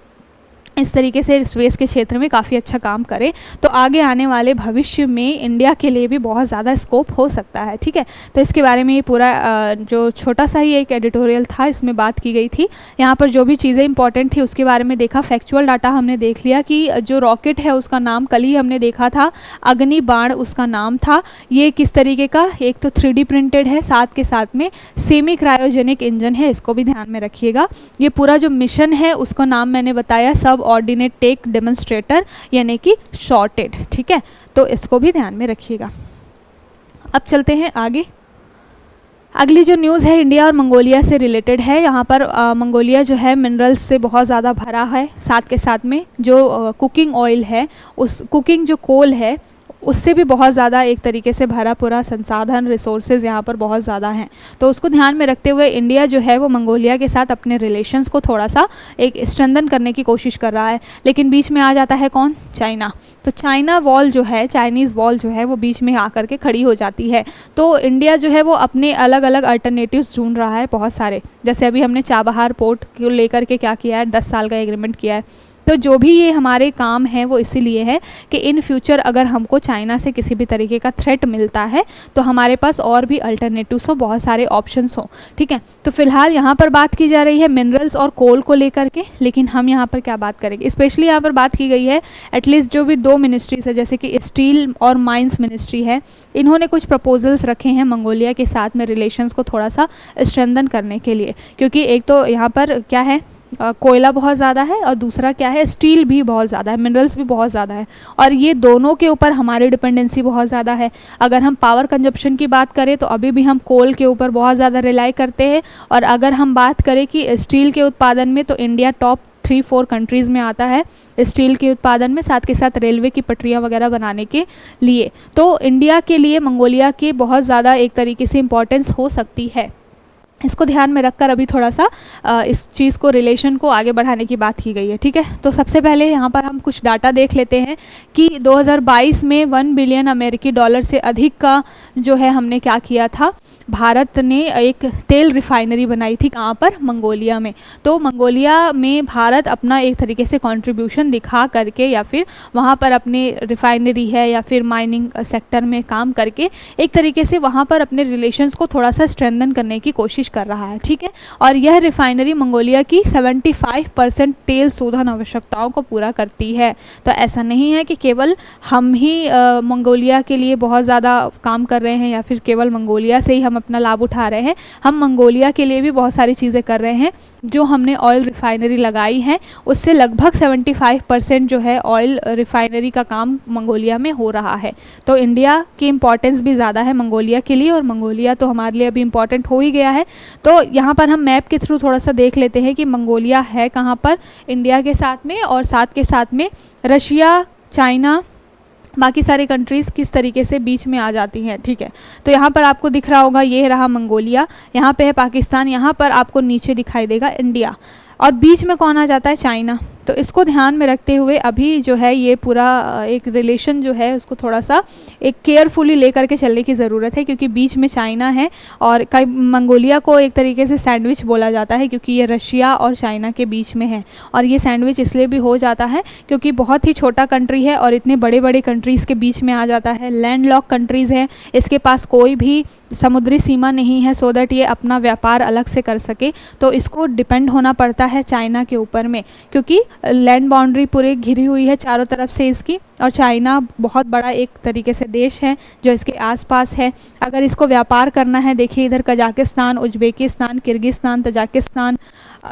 A: इस तरीके से स्पेस के क्षेत्र में काफ़ी अच्छा काम करें तो आगे आने वाले भविष्य में इंडिया के लिए भी बहुत ज़्यादा स्कोप हो सकता है। ठीक है, तो इसके बारे में ये पूरा जो छोटा सा ही एक एडिटोरियल था इसमें बात की गई थी। यहाँ पर जो भी चीज़ें इंपॉर्टेंट थी उसके बारे में देखा, फैक्चुअल डाटा हमने देख लिया कि जो रॉकेट है उसका नाम कल ही हमने देखा था, अग्नि बाण उसका नाम था। ये किस तरीके का, एक तो 3D प्रिंटेड है, साथ के साथ में सेमी क्रायोजेनिक इंजन है, इसको भी ध्यान में रखिएगा। ये पूरा जो मिशन है उसका नाम मैंने बताया सब ऑर्डिनेट टेक डेमोन्स्ट्रेटर यानी कि शॉर्टेड। ठीक है, तो इसको भी ध्यान में रखिएगा। अब चलते हैं आगे। अगली जो न्यूज़ है इंडिया और मंगोलिया से रिलेटेड है। यहाँ पर मंगोलिया जो है मिनरल्स से बहुत ज़्यादा भरा है, साथ के साथ में जो कुकिंग ऑयल है, उस कुकिंग जो कोल है उससे भी बहुत ज़्यादा एक तरीके से भरा पूरा संसाधन रिसोर्सेज यहाँ पर बहुत ज़्यादा हैं। तो उसको ध्यान में रखते हुए इंडिया जो है वो मंगोलिया के साथ अपने रिलेशंस को थोड़ा सा एक स्ट्रेंथन करने की कोशिश कर रहा है। लेकिन बीच में आ जाता है कौन, चाइना। तो चाइना वॉल जो है, चाइनीज़ वॉल जो है वो बीच में आकर के खड़ी हो जाती है। तो इंडिया जो है वो अपने अलग अलग अल्टरनेटिव्स ढूंढ रहा है बहुत सारे। जैसे अभी हमने चाबहार पोर्ट को लेकर के क्या किया है, 10 साल का एग्रीमेंट किया है। तो जो भी ये हमारे काम हैं वो इसीलिए है कि इन फ्यूचर अगर हमको चाइना से किसी भी तरीके का थ्रेट मिलता है तो हमारे पास और भी अल्टरनेटिव्स हो, बहुत सारे ऑप्शंस हो। ठीक है, तो फिलहाल यहाँ पर बात की जा रही है मिनरल्स और कोल को लेकर के, लेकिन हम यहाँ पर क्या बात करेंगे, स्पेशली यहाँ पर बात की गई है एटलीस्ट जो भी 2 मिनिस्ट्रीज है जैसे कि स्टील और माइंस मिनिस्ट्री है, इन्होंने कुछ प्रपोजल्स रखे हैं मंगोलिया के साथ में रिलेशंस को थोड़ा सा स्ट्रेंथन करने के लिए। क्योंकि एक तो यहाँ पर क्या है, कोयला बहुत ज़्यादा है और दूसरा क्या है, स्टील भी बहुत ज़्यादा है, मिनरल्स भी बहुत ज़्यादा है, और ये दोनों के ऊपर हमारी डिपेंडेंसी बहुत ज़्यादा है। अगर हम पावर कंजप्शन की बात करें तो अभी भी हम कोल के ऊपर बहुत ज़्यादा रिलाई करते हैं, और अगर हम बात करें कि स्टील के उत्पादन में तो इंडिया टॉप 3-4 कंट्रीज़ में आता है स्टील के उत्पादन में, साथ के साथ रेलवे की पटरियां वगैरह बनाने के लिए। तो इंडिया के लिए मंगोलिया की बहुत ज़्यादा एक तरीके से इम्पोर्टेंस हो सकती है। इसको ध्यान में रखकर अभी थोड़ा सा इस चीज़ को, रिलेशन को आगे बढ़ाने की बात की गई है। ठीक है, तो सबसे पहले यहाँ पर हम कुछ डाटा देख लेते हैं कि 2022 में 1 बिलियन अमेरिकी डॉलर से अधिक का जो है हमने क्या किया था, भारत ने एक तेल रिफाइनरी बनाई थी। कहाँ पर, मंगोलिया में। तो मंगोलिया में भारत अपना एक तरीके से कंट्रीब्यूशन दिखा करके या फिर वहाँ पर अपने रिफाइनरी है या फिर माइनिंग सेक्टर में काम करके एक तरीके से वहाँ पर अपने रिलेशंस को थोड़ा सा स्ट्रेंथन करने की कोशिश कर रहा है। ठीक है, और यह रिफाइनरी मंगोलिया की 75% तेल शोधन आवश्यकताओं को पूरा करती है। तो ऐसा नहीं है कि केवल हम ही मंगोलिया के लिए बहुत ज़्यादा काम कर रहे हैं या फिर केवल मंगोलिया से ही हम अपना लाभ उठा रहे हैं। हम मंगोलिया के लिए भी बहुत सारी चीज़ें कर रहे हैं। जो हमने ऑयल रिफाइनरी लगाई है उससे लगभग 75% जो है ऑयल रिफाइनरी का काम मंगोलिया में हो रहा है। तो इंडिया की इम्पोर्टेंस भी ज़्यादा है मंगोलिया के लिए, और मंगोलिया तो हमारे लिए अभी इम्पोर्टेंट हो ही गया है। तो यहाँ पर हम मैप के थ्रू थोड़ा सा देख लेते हैं कि मंगोलिया है कहाँ पर इंडिया के साथ में, और साथ के साथ में रशिया, चाइना, बाकी सारी कंट्रीज़ किस तरीके से बीच में आ जाती हैं। ठीक है, तो यहाँ पर आपको दिख रहा होगा ये रहा मंगोलिया, यहाँ पे है पाकिस्तान, यहाँ पर आपको नीचे दिखाई देगा इंडिया, और बीच में कौन आ जाता है, चाइना। तो इसको ध्यान में रखते हुए अभी जो है ये पूरा एक रिलेशन जो है उसको थोड़ा सा एक केयरफुली लेकर के चलने की ज़रूरत है, क्योंकि बीच में चाइना है। और कई मंगोलिया को एक तरीके से सैंडविच बोला जाता है क्योंकि ये रशिया और चाइना के बीच में है, और ये सैंडविच इसलिए भी हो जाता है क्योंकि बहुत ही छोटा कंट्री है और इतने बड़े बड़े कंट्रीज़ के बीच में आ जाता है। लैंडलॉक कंट्रीज़ है, इसके पास कोई भी समुद्री सीमा नहीं है, सो दैट ये अपना व्यापार अलग से कर सके। तो इसको डिपेंड होना पड़ता है चाइना के ऊपर में, क्योंकि लैंड बाउंड्री पूरी घिरी हुई है चारों तरफ से इसकी, और चाइना बहुत बड़ा एक तरीके से देश है जो इसके आसपास है। अगर इसको व्यापार करना है, देखिए इधर Kazakhstan, Uzbekistan, Kyrgyzstan, Tajikistan,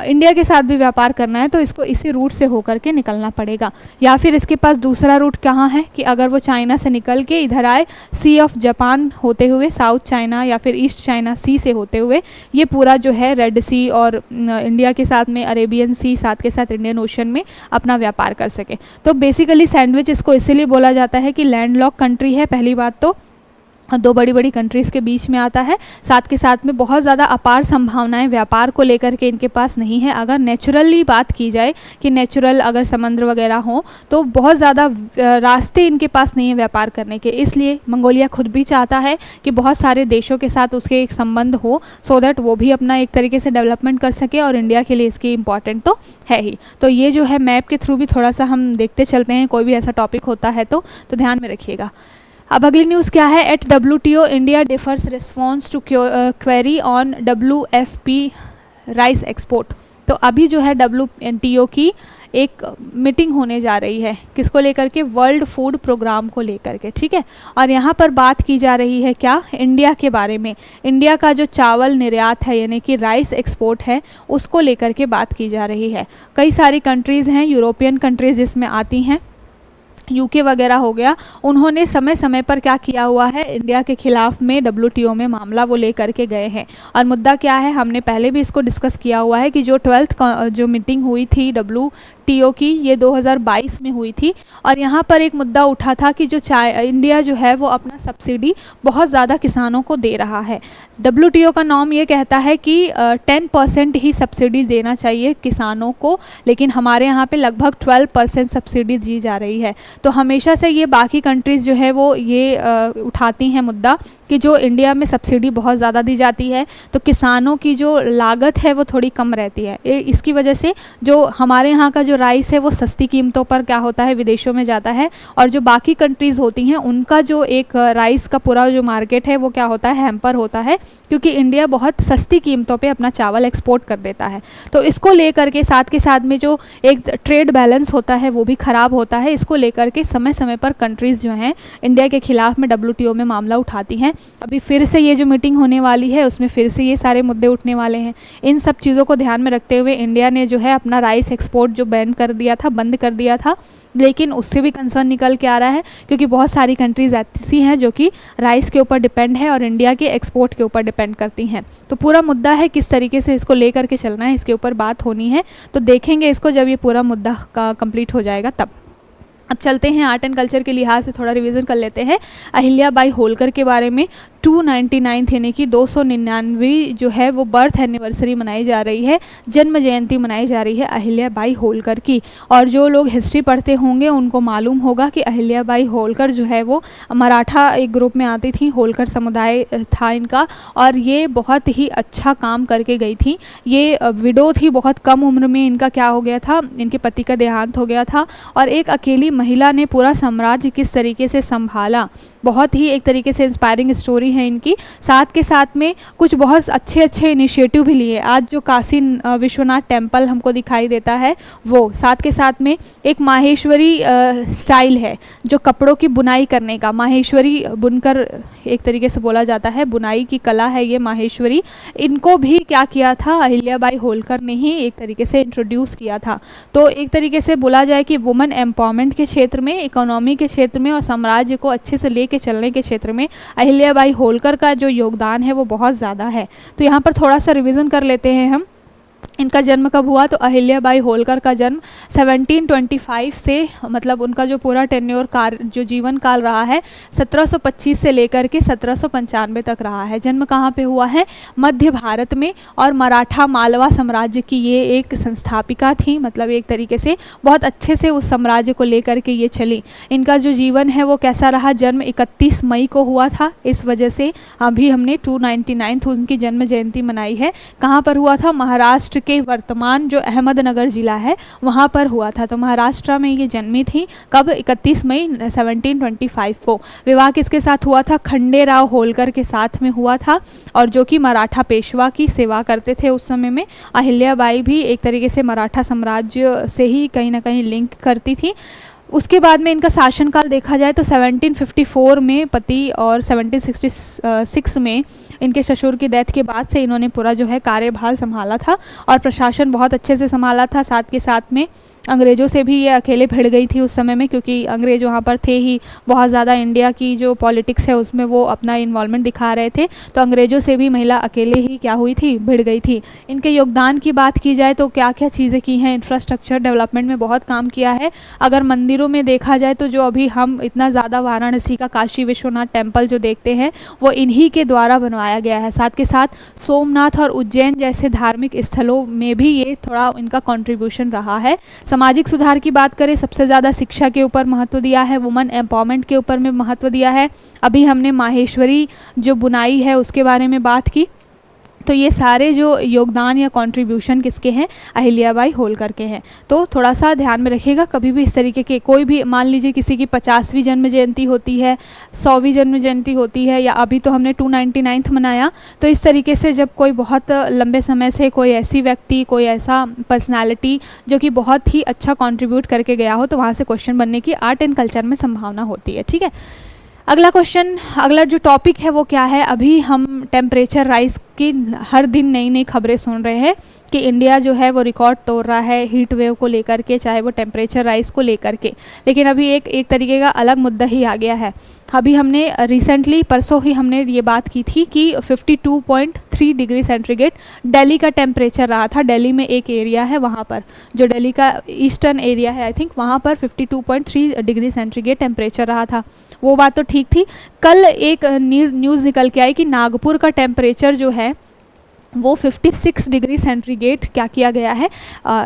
A: India के साथ भी व्यापार करना है तो इसको इसी रूट से होकर के निकलना पड़ेगा। या फिर इसके पास दूसरा रूट कहाँ है कि अगर वो चाइना से निकल के इधर आए, सी ऑफ जापान होते हुए, साउथ चाइना या फिर ईस्ट चाइना सी से होते हुए ये पूरा जो है रेड सी और इंडिया के साथ में अरेबियन सी, साथ के साथ इंडियन ओशन में अपना व्यापार कर सके। तो बेसिकली सैंडविच इसको इसीलिए बोला जाता है कि लैंडलॉक कंट्री है, पहली बात तो दो बड़ी बड़ी कंट्रीज़ के बीच में आता है, साथ के साथ में बहुत ज़्यादा अपार संभावनाएं व्यापार को लेकर के इनके पास नहीं है। अगर नेचुरली बात की जाए कि नेचुरल अगर समुद्र वगैरह हो तो बहुत ज़्यादा रास्ते इनके पास नहीं है व्यापार करने के, इसलिए मंगोलिया खुद भी चाहता है कि बहुत सारे देशों के साथ उसके एक संबंध हो, सो दैट वो भी अपना एक तरीके से डेवलपमेंट कर सके, और इंडिया के लिए इसकी इम्पॉर्टेंट तो है ही। तो ये जो है मैप के थ्रू भी थोड़ा सा हम देखते चलते हैं, कोई भी ऐसा टॉपिक होता है तो ध्यान में रखिएगा। अब अगली न्यूज़ क्या है, at WTO India differs response to query on WFP rice export. तो अभी जो है WTO की एक मीटिंग होने जा रही है, किसको लेकर के, वर्ल्ड फूड प्रोग्राम को लेकर के, ठीक है। और यहाँ पर बात की जा रही है क्या, इंडिया के बारे में। इंडिया का जो चावल निर्यात है यानी कि राइस एक्सपोर्ट है उसको लेकर के बात की जा रही है। कई सारी कंट्रीज़ हैं, यूरोपियन कंट्रीज़ जिसमें आती हैं, UK वगैरह हो गया, उन्होंने समय समय पर क्या किया हुआ है, इंडिया के खिलाफ में WTO में मामला वो ले करके गए हैं। और मुद्दा क्या है, हमने पहले भी इसको डिस्कस किया हुआ है कि जो 12th जो मीटिंग हुई थी WTO की, ये 2022 में हुई थी, और यहाँ पर एक मुद्दा उठा था कि जो इंडिया जो है वो अपना सब्सिडी बहुत ज़्यादा किसानों को दे रहा है। WTO का नॉर्म ये कहता है कि 10% ही सब्सिडी देना चाहिए किसानों को, लेकिन हमारे यहाँ पे लगभग 12% सब्सिडी दी जा रही है। तो हमेशा से ये बाकी कंट्रीज़ जो है वो ये उठाती हैं मुद्दा कि जो इंडिया में सब्सिडी बहुत ज़्यादा दी जाती है तो किसानों की जो लागत है वो थोड़ी कम रहती है। इसकी वजह से जो हमारे यहाँ का जो राइस है वो सस्ती कीमतों पर क्या होता है, विदेशों में जाता है, और जो बाकी कंट्रीज़ होती हैं उनका जो एक राइस का पूरा जो मार्केट है वो क्या होता है, हैम्पर होता है, क्योंकि इंडिया बहुत सस्ती कीमतों पे अपना चावल एक्सपोर्ट कर देता है। तो इसको लेकर के साथ के साथ में जो एक ट्रेड बैलेंस होता है वो भी ख़राब होता है। इसको लेकर के समय समय पर कंट्रीज़ जो हैं इंडिया के खिलाफ में WTO में मामला उठाती हैं। अभी फिर से ये जो मीटिंग होने वाली है उसमें फिर से ये सारे मुद्दे उठने वाले हैं। इन सब चीज़ों को ध्यान में रखते हुए इंडिया ने जो है अपना राइस एक्सपोर्ट जो बैन कर दिया था, बंद कर दिया था, लेकिन उससे भी कंसर्न निकल के आ रहा है क्योंकि बहुत सारी कंट्रीज़ ऐसी हैं जो कि राइस के ऊपर डिपेंड है और इंडिया के एक्सपोर्ट के ऊपर डिपेंड करती हैं। तो पूरा मुद्दा है किस तरीके से इसको लेकर के चलना है, इसके ऊपर बात होनी है, तो देखेंगे इसको जब ये पूरा मुद्दा का कंप्लीट हो जाएगा तब। अब चलते हैं आर्ट एंड कल्चर के लिहाज से थोड़ा रिवीजन कर लेते हैं अहिल्या बाई होलकर के बारे में। 299 यानी कि 299 जो है वो बर्थ एनिवर्सरी मनाई जा रही है, जन्म जयंती मनाई जा रही है अहिल्या बाई होलकर की। और जो लोग हिस्ट्री पढ़ते होंगे उनको मालूम होगा कि अहिल्या बाई होलकर जो है वो मराठा एक ग्रुप में आती थी, होलकर समुदाय था इनका, और ये बहुत ही अच्छा काम करके गई थी। ये विडो थी, बहुत कम उम्र में इनका क्या हो गया था, इनके पति का देहांत हो गया था, और एक अकेली महिला ने पूरा साम्राज्य किस तरीके से संभाला, बहुत ही एक तरीके से इंस्पायरिंग स्टोरी है इनकी। साथ के साथ में कुछ बहुत अच्छे अच्छे इनिशिएटिव भी लिए। आज जो काशी विश्वनाथ टेम्पल हमको दिखाई देता है वो, साथ के साथ में एक माहेश्वरी स्टाइल है जो कपड़ों की बुनाई करने का, माहेश्वरी बुनकर एक तरीके से बोला जाता है, बुनाई की कला है ये माहेश्वरी। इनको भी क्या किया था, अहिल्या बाई होलकर ने ही एक तरीके से इंट्रोड्यूस किया था। तो एक तरीके से बोला जाए कि वुमेन एम्पावरमेंट के क्षेत्र में, इकोनॉमी के क्षेत्र में और साम्राज्य को अच्छे से लेके चलने के क्षेत्र में अहिल्या बाई होलकर का जो योगदान है वो बहुत ज़्यादा है। तो यहाँ पर थोड़ा सा रिवीजन कर लेते हैं हम। इनका जन्म कब हुआ, तो अहिल्या बाई होलकर का जन्म 1725 से, मतलब उनका जो पूरा टेन्योर जो जीवन काल रहा है 1725 से लेकर के 1795 तक रहा है। जन्म कहाँ पे हुआ है, मध्य भारत में, और मराठा मालवा साम्राज्य की ये एक संस्थापिका थी, मतलब एक तरीके से बहुत अच्छे से उस साम्राज्य को लेकर के ये चली। इनका जो जीवन है वो कैसा रहा, जन्म 31 मई को हुआ था, इस वजह से अभी हमने 299 उनकी जन्म जयंती मनाई है। कहाँ पर हुआ था, महाराष्ट्र के वर्तमान जो अहमदनगर जिला है वहाँ पर हुआ था। तो महाराष्ट्र में ये जन्मी थी, कब, 31 मई 1725 को। विवाह किसके साथ हुआ था, खंडेराव होलकर के साथ में हुआ था, और जो कि मराठा पेशवा की सेवा करते थे उस समय में। अहिल्या बाई भी एक तरीके से मराठा साम्राज्य से ही कहीं ना कहीं लिंक करती थी। उसके बाद में इनका शासनकाल देखा जाए तो 1754 में पति और 1766 में इनके ससुर की डेथ के बाद से इन्होंने पूरा जो है कार्यभार संभाला था और प्रशासन बहुत अच्छे से संभाला था। साथ के साथ में अंग्रेज़ों से भी ये अकेले भिड़ गई थी उस समय में, क्योंकि अंग्रेज़ वहाँ पर थे ही बहुत ज़्यादा। इंडिया की जो पॉलिटिक्स है उसमें वो अपना इन्वॉल्वमेंट दिखा रहे थे, तो अंग्रेज़ों से भी महिला अकेले ही क्या हुई थी, भिड़ गई थी। इनके योगदान की बात की जाए तो क्या क्या चीज़ें की हैं, इंफ्रास्ट्रक्चर डेवलपमेंट में बहुत काम किया है। अगर मंदिरों में देखा जाए तो जो अभी हम इतना ज़्यादा वाराणसी का काशी विश्वनाथ टेम्पल जो देखते हैं वो इन्हीं के द्वारा बनवाया गया है। साथ के साथ सोमनाथ और उज्जैन जैसे धार्मिक स्थलों में भी ये थोड़ा इनका कॉन्ट्रीब्यूशन रहा है। सामाजिक सुधार की बात करें, सबसे ज़्यादा शिक्षा के ऊपर महत्व दिया है, वुमेन एम्पावरमेंट के ऊपर में महत्व दिया है। अभी हमने माहेश्वरी जो बुनाई है उसके बारे में बात की, तो ये सारे जो योगदान या कंट्रीब्यूशन किसके हैं, अहिल्याबाई होलकर के हैं। तो थोड़ा सा ध्यान में रखिएगा, कभी भी इस तरीके के कोई भी, मान लीजिए किसी की 50वीं जन्म जयंती होती है, 100वीं जन्म जयंती होती है, या अभी तो हमने 299th मनाया, तो इस तरीके से जब कोई बहुत लंबे समय से कोई ऐसी व्यक्ति, कोई ऐसा पर्सनैलिटी जो कि बहुत ही अच्छा कॉन्ट्रीब्यूट करके गया हो, तो वहाँ से क्वेश्चन बनने की आर्ट एंड कल्चर में संभावना होती है। ठीक है, अगला क्वेश्चन, अगला जो टॉपिक है वो क्या है। अभी हम टेम्परेचर राइज की हर दिन नई नई खबरें सुन रहे हैं कि इंडिया जो है वो रिकॉर्ड तोड़ रहा है हीट वेव को लेकर के, चाहे वो टेम्परेचर राइज को लेकर के। लेकिन अभी एक तरीके का अलग मुद्दा ही आ गया है। अभी हमने रिसेंटली परसों ही हमने ये बात की थी कि 52.3 डिग्री सेंटीग्रेड दिल्ली का टेम्परेचर रहा था। दिल्ली में एक एरिया है वहाँ पर, जो दिल्ली का ईस्टर्न एरिया है आई थिंक, वहाँ पर 52.3 डिग्री सेंटीग्रेड टेम्परेचर रहा था। वो बात तो ठीक थी। कल एक न्यूज़ निकल के आई कि नागपुर का टेम्परेचर जो है वो 56 डिग्री सेंटीग्रेड क्या किया गया है,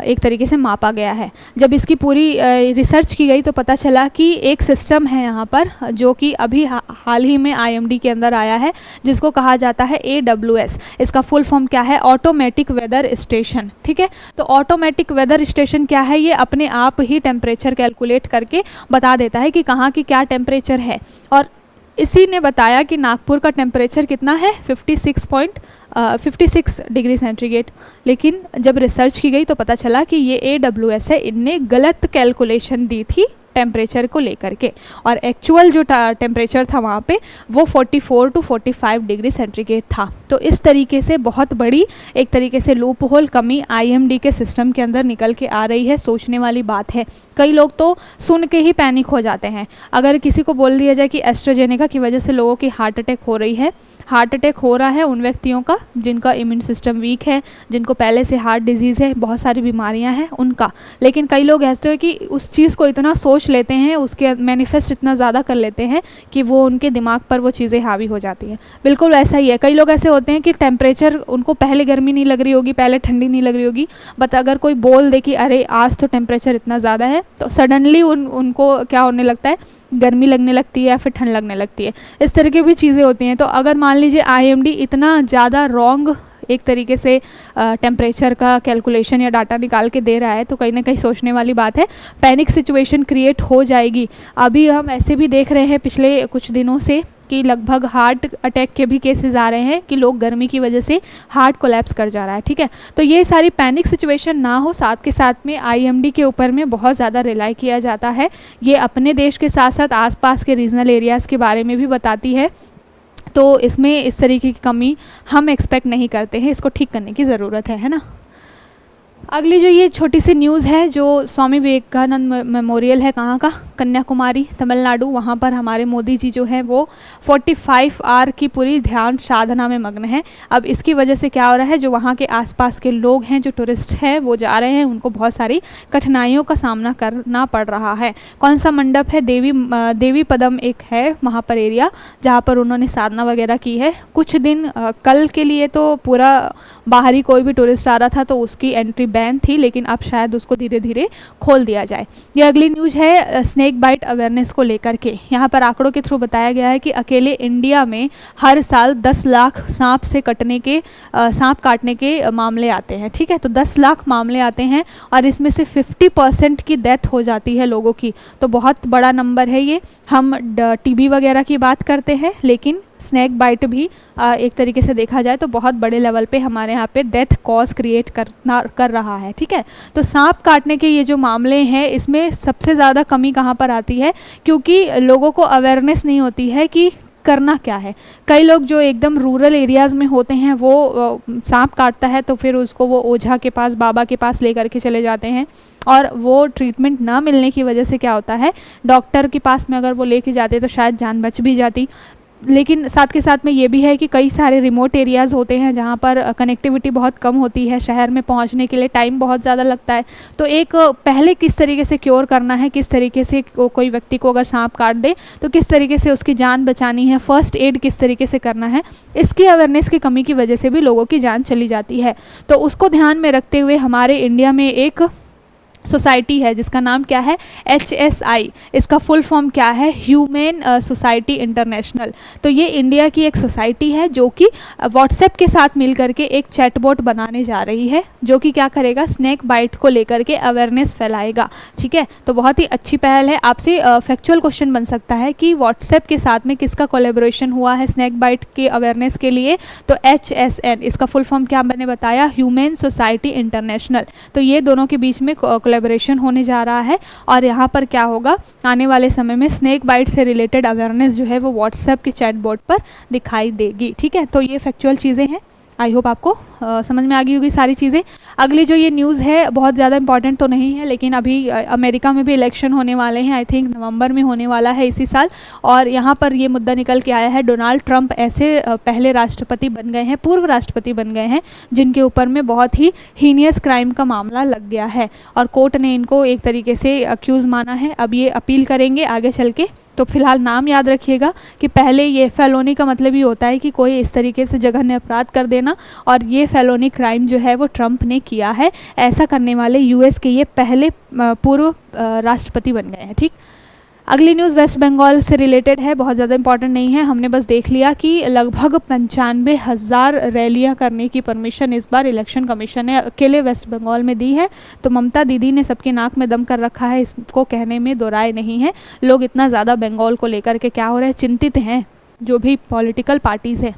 A: एक तरीके से मापा गया है। जब इसकी पूरी रिसर्च की गई तो पता चला कि एक सिस्टम है यहाँ पर जो कि अभी हाल ही में IMD के अंदर आया है, जिसको कहा जाता है AWS। इसका फुल फॉर्म क्या है, ऑटोमेटिक वेदर स्टेशन। ठीक है, तो ऑटोमेटिक वेदर स्टेशन क्या है, ये अपने आप ही टेम्परेचर कैलकुलेट करके बता देता है कि कहाँ की क्या टेम्परेचर है। और इसी ने बताया कि नागपुर का टेम्परेचर कितना है, 56 डिग्री सेंटीग्रेड। लेकिन जब रिसर्च की गई तो पता चला कि ये AWS है, इनने गलत कैलकुलेशन दी थी टेम्परेचर को लेकर के, और एक्चुअल जो टेम्परेचर था वहाँ पे वो 44 to 45 डिग्री सेंटीग्रेड था। तो इस तरीके से बहुत बड़ी एक तरीके से लूप होल कमी IMD के सिस्टम के अंदर निकल के आ रही है। सोचने वाली बात है। कई लोग तो सुन के ही पैनिक हो जाते हैं। अगर किसी को बोल दिया जाए कि एस्ट्राजेनेका की वजह से लोगों की हार्ट अटैक हो रही है, हार्ट अटैक हो रहा है उन व्यक्तियों का जिनका इम्यून सिस्टम वीक है, जिनको पहले से हार्ट डिजीज़ है, बहुत सारी बीमारियां हैं उनका। लेकिन कई लोग ऐसे हैं कि उस चीज़ को इतना सोच लेते हैं, उसके मैनिफेस्ट इतना ज़्यादा कर लेते हैं कि वो उनके दिमाग पर वो चीज़ें हावी हो जाती हैं। बिल्कुल ऐसा ही है। कई लोग ऐसे होते हैं कि टेम्परेचर उनको पहले गर्मी नहीं लग रही होगी, पहले ठंडी नहीं लग रही होगी, बट अगर कोई बोल दे कि अरे आज तो टेम्परेचर इतना ज़्यादा है, तो सडनली उनको क्या होने लगता है, गर्मी लगने लगती है या फिर ठंड लगने लगती है। इस तरह की भी चीज़ें होती हैं। तो अगर मान लीजिए IMD इतना ज़्यादा रॉन्ग एक तरीके से टेम्परेचर का कैलकुलेशन या डाटा निकाल के दे रहा है, तो कहीं ना कहीं सोचने वाली बात है। पैनिक सिचुएशन क्रिएट हो जाएगी। अभी हम ऐसे भी देख रहे हैं पिछले कुछ दिनों से कि लगभग हार्ट अटैक के भी केसेस आ रहे हैं कि लोग गर्मी की वजह से हार्ट कोलैप्स कर जा रहा है। ठीक है, तो ये सारी पैनिक सिचुएशन ना हो। साथ के साथ में IMD के ऊपर में बहुत ज़्यादा रिलाई किया जाता है। ये अपने देश के साथ साथ आसपास के रीजनल एरियाज़ के बारे में भी बताती है। तो इसमें इस तरीके की कमी हम एक्सपेक्ट नहीं करते हैं, इसको ठीक करने की ज़रूरत है ना। अगली जो ये छोटी सी न्यूज़ है, जो स्वामी विवेकानंद मेमोरियल है, कहाँ का, कन्याकुमारी तमिलनाडु, वहाँ पर हमारे मोदी जी जो हैं वो 45 आवर की पूरी ध्यान साधना में मग्न है। अब इसकी वजह से क्या हो रहा है, जो वहाँ के आसपास के लोग हैं, जो टूरिस्ट हैं वो जा रहे हैं, उनको बहुत सारी कठिनाइयों का सामना करना पड़ रहा है। कौन सा मंडप है, देवी पदम एक है वहाँ पर एरिया, जहाँ पर उन्होंने साधना वगैरह की है। कुछ दिन कल के लिए तो पूरा बाहरी कोई भी टूरिस्ट आ रहा था तो उसकी एंट्री बैन थी, लेकिन अब शायद उसको धीरे धीरे खोल दिया जाए। ये अगली न्यूज़ है स्नेक बाइट अवेयरनेस को लेकर के। यहाँ पर आंकड़ों के थ्रू बताया गया है कि अकेले इंडिया में हर साल 10 लाख सांप काटने के मामले आते हैं। ठीक है, तो 10 लाख मामले आते हैं और इसमें से 50% की डेथ हो जाती है लोगों की। तो बहुत बड़ा नंबर है ये। हम TB वगैरह की बात करते हैं, लेकिन स्नैक बाइट भी एक तरीके से देखा जाए तो बहुत बड़े लेवल पे हमारे यहाँ पे डेथ कॉज क्रिएट कर रहा है। ठीक है, तो सांप काटने के ये जो मामले हैं इसमें सबसे ज़्यादा कमी कहाँ पर आती है, क्योंकि लोगों को अवेयरनेस नहीं होती है कि करना क्या है। कई लोग जो एकदम रूरल एरियाज़ में होते हैं वो सांप काटता है तो फिर उसको वो ओझा के पास, बाबा के पास लेकर के चले जाते हैं, और वो ट्रीटमेंट ना मिलने की वजह से क्या होता है, डॉक्टर के पास में अगर वो लेके जाते तो शायद जान बच भी जाती। लेकिन साथ के साथ में ये भी है कि कई सारे रिमोट एरियाज़ होते हैं जहाँ पर कनेक्टिविटी बहुत कम होती है, शहर में पहुँचने के लिए टाइम बहुत ज़्यादा लगता है। तो एक पहले किस तरीके से क्योर करना है, किस तरीके से कोई व्यक्ति को अगर सांप काट दे तो किस तरीके से उसकी जान बचानी है, फर्स्ट एड किस तरीके से करना है, इसकी अवेयरनेस की कमी की वजह से भी लोगों की जान चली जाती है। तो उसको ध्यान में रखते हुए हमारे इंडिया में एक सोसाइटी है जिसका नाम क्या है, HSI। इसका फुल फॉर्म क्या है, ह्यूमेन सोसाइटी इंटरनेशनल। तो ये इंडिया की एक सोसाइटी है जो कि व्हाट्सएप के साथ मिल करके एक चैटबॉट बनाने जा रही है, जो कि क्या करेगा, स्नैक बाइट को लेकर के अवेयरनेस फैलाएगा। ठीक है, तो बहुत ही अच्छी पहल है। आपसे फैक्चुअल क्वेश्चन बन सकता है कि व्हाट्सएप के साथ में किसका कोलेबोरेशन हुआ है स्नैक बाइट के अवेयरनेस के लिए, तो HSN। इसका फुल फॉर्म क्या मैंने बताया, ह्यूमेन सोसाइटी इंटरनेशनल। तो ये दोनों के बीच में कोलैबोरेशन होने जा रहा है, और यहाँ पर क्या होगा, आने वाले समय में स्नैक बाइट से रिलेटेड अवेयरनेस जो है वो व्हाट्सएप के चैट बोर्ड पर दिखाई देगी। ठीक है, तो ये फैक्चुअल चीज़ें हैं। आई होप आपको समझ में आ गई होगी सारी चीज़ें। अगली जो ये न्यूज़ है बहुत ज़्यादा इंपॉर्टेंट तो नहीं है, लेकिन अभी अमेरिका में भी इलेक्शन होने वाले हैं, आई थिंक नवंबर में होने वाला है इसी साल, और यहाँ पर ये मुद्दा निकल के आया है, डोनाल्ड ट्रंप ऐसे पहले राष्ट्रपति बन गए हैं, पूर्व राष्ट्रपति बन गए हैं, जिनके ऊपर में बहुत ही हीनियस क्राइम का मामला लग गया है, और कोर्ट ने इनको एक तरीके से अक्यूज़ माना है। अब ये अपील करेंगे आगे चल के। तो फिलहाल नाम याद रखिएगा कि पहले ये फेलोनी का मतलब ही होता है कि कोई इस तरीके से जघन्य अपराध कर देना, और ये फेलोनी क्राइम जो है वो ट्रंप ने किया है। ऐसा करने वाले यूएस के ये पहले पूर्व राष्ट्रपति बन गए हैं। ठीक, अगली न्यूज़ वेस्ट बंगाल से रिलेटेड है, बहुत ज़्यादा इंपॉर्टेंट नहीं है, हमने बस देख लिया कि लगभग 95,000 रैलियां करने की परमिशन इस बार इलेक्शन कमीशन ने अकेले वेस्ट बंगाल में दी है। तो ममता दीदी ने सबके नाक में दम कर रखा है, इसको कहने में दो राय नहीं है। लोग इतना ज़्यादा बंगाल को लेकर के क्या हो रहे हैं, चिंतित हैं जो भी पॉलिटिकल पार्टीज़ है।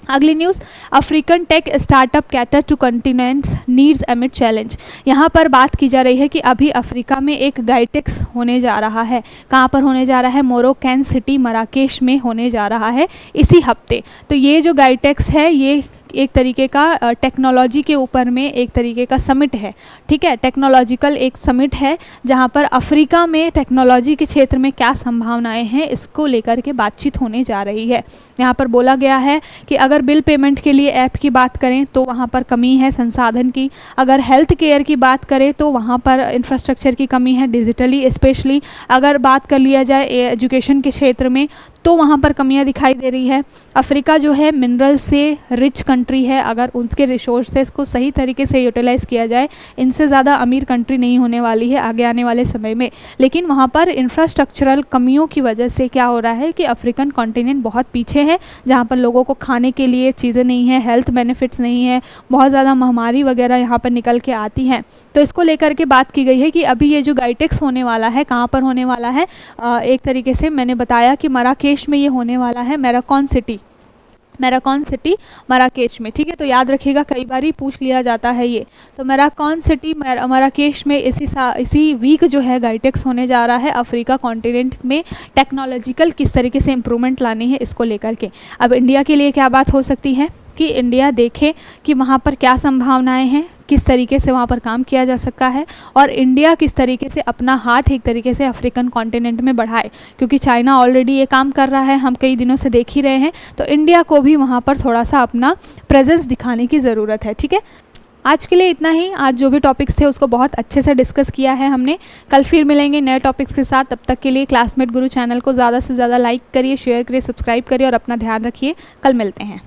A: अगली news, African tech startup cater to continents needs amid challenge. यहाँ पर बात की जा रही है कि अभी अफ्रीका में एक गाइटेक्स होने जा रहा है। कहाँ पर होने जा रहा है, मोरोक्कन सिटी मराकेश में होने जा रहा है इसी हफ्ते। तो ये जो गाइटेक्स है ये एक तरीके का टेक्नोलॉजी के ऊपर में एक तरीके का समिट है। ठीक है, टेक्नोलॉजिकल एक समिट है जहाँ पर अफ्रीका में टेक्नोलॉजी के क्षेत्र में क्या संभावनाएं हैं इसको लेकर के बातचीत होने जा रही है। यहाँ पर बोला गया है कि अगर बिल पेमेंट के लिए ऐप की बात करें तो वहाँ पर कमी है संसाधन की, अगर हेल्थ केयर की बात करें तो वहाँ पर इंफ्रास्ट्रक्चर की कमी है डिजिटली स्पेशली, अगर बात कर लिया जाए एजुकेशन के क्षेत्र में तो वहाँ पर कमियाँ दिखाई दे रही है। अफ्रीका जो है मिनरल से रिच कंट्री है, अगर उनके रिसोर्सेज को सही तरीके से यूटिलाइज़ किया जाए इनसे ज़्यादा अमीर कंट्री नहीं होने वाली है आगे आने वाले समय में। लेकिन वहाँ पर इंफ्रास्ट्रक्चरल कमियों की वजह से क्या हो रहा है कि अफ्रीकन कॉन्टिनेंट बहुत पीछे है, जहाँ पर लोगों को खाने के लिए चीज़ें नहीं है, हेल्थ बेनिफिट्स नहीं है, बहुत ज़्यादा महामारी वगैरह यहाँ पर निकल के आती हैं। तो इसको लेकर के बात की गई है कि अभी ये जो गाइटेक्स होने वाला है कहाँ पर होने वाला है, एक तरीके से मैंने बताया कि मराकेश में ये होने वाला है, मैराकॉन सिटी मराकेश में। ठीक है, तो याद रखिएगा कई बार ही पूछ लिया जाता है ये। तो मैराकॉन सिटी मराकेश में इसी वीक जो है गाइटेक्स होने जा रहा है। अफ्रीका कॉन्टिनेंट में टेक्नोलॉजिकल किस तरीके से इम्प्रूवमेंट लानी है इसको लेकर के। अब इंडिया के लिए क्या बात हो सकती है कि इंडिया देखे कि वहाँ पर क्या संभावनाएं हैं, किस तरीके से वहाँ पर काम किया जा सकता है, और इंडिया किस तरीके से अपना हाथ एक तरीके से अफ्रीकन कॉन्टिनेंट में बढ़ाए, क्योंकि चाइना ऑलरेडी ये काम कर रहा है, हम कई दिनों से देख ही रहे हैं। तो इंडिया को भी वहाँ पर थोड़ा सा अपना प्रेजेंस दिखाने की ज़रूरत है। ठीक है, आज के लिए इतना ही। आज जो भी टॉपिक्स थे उसको बहुत अच्छे से डिस्कस किया है हमने। कल फिर मिलेंगे नए टॉपिक्स के साथ। तब तक के लिए क्लासमेट गुरु चैनल को ज़्यादा से ज़्यादा लाइक करिए, शेयर करिए, सब्सक्राइब करिए और अपना ध्यान रखिए। कल मिलते हैं।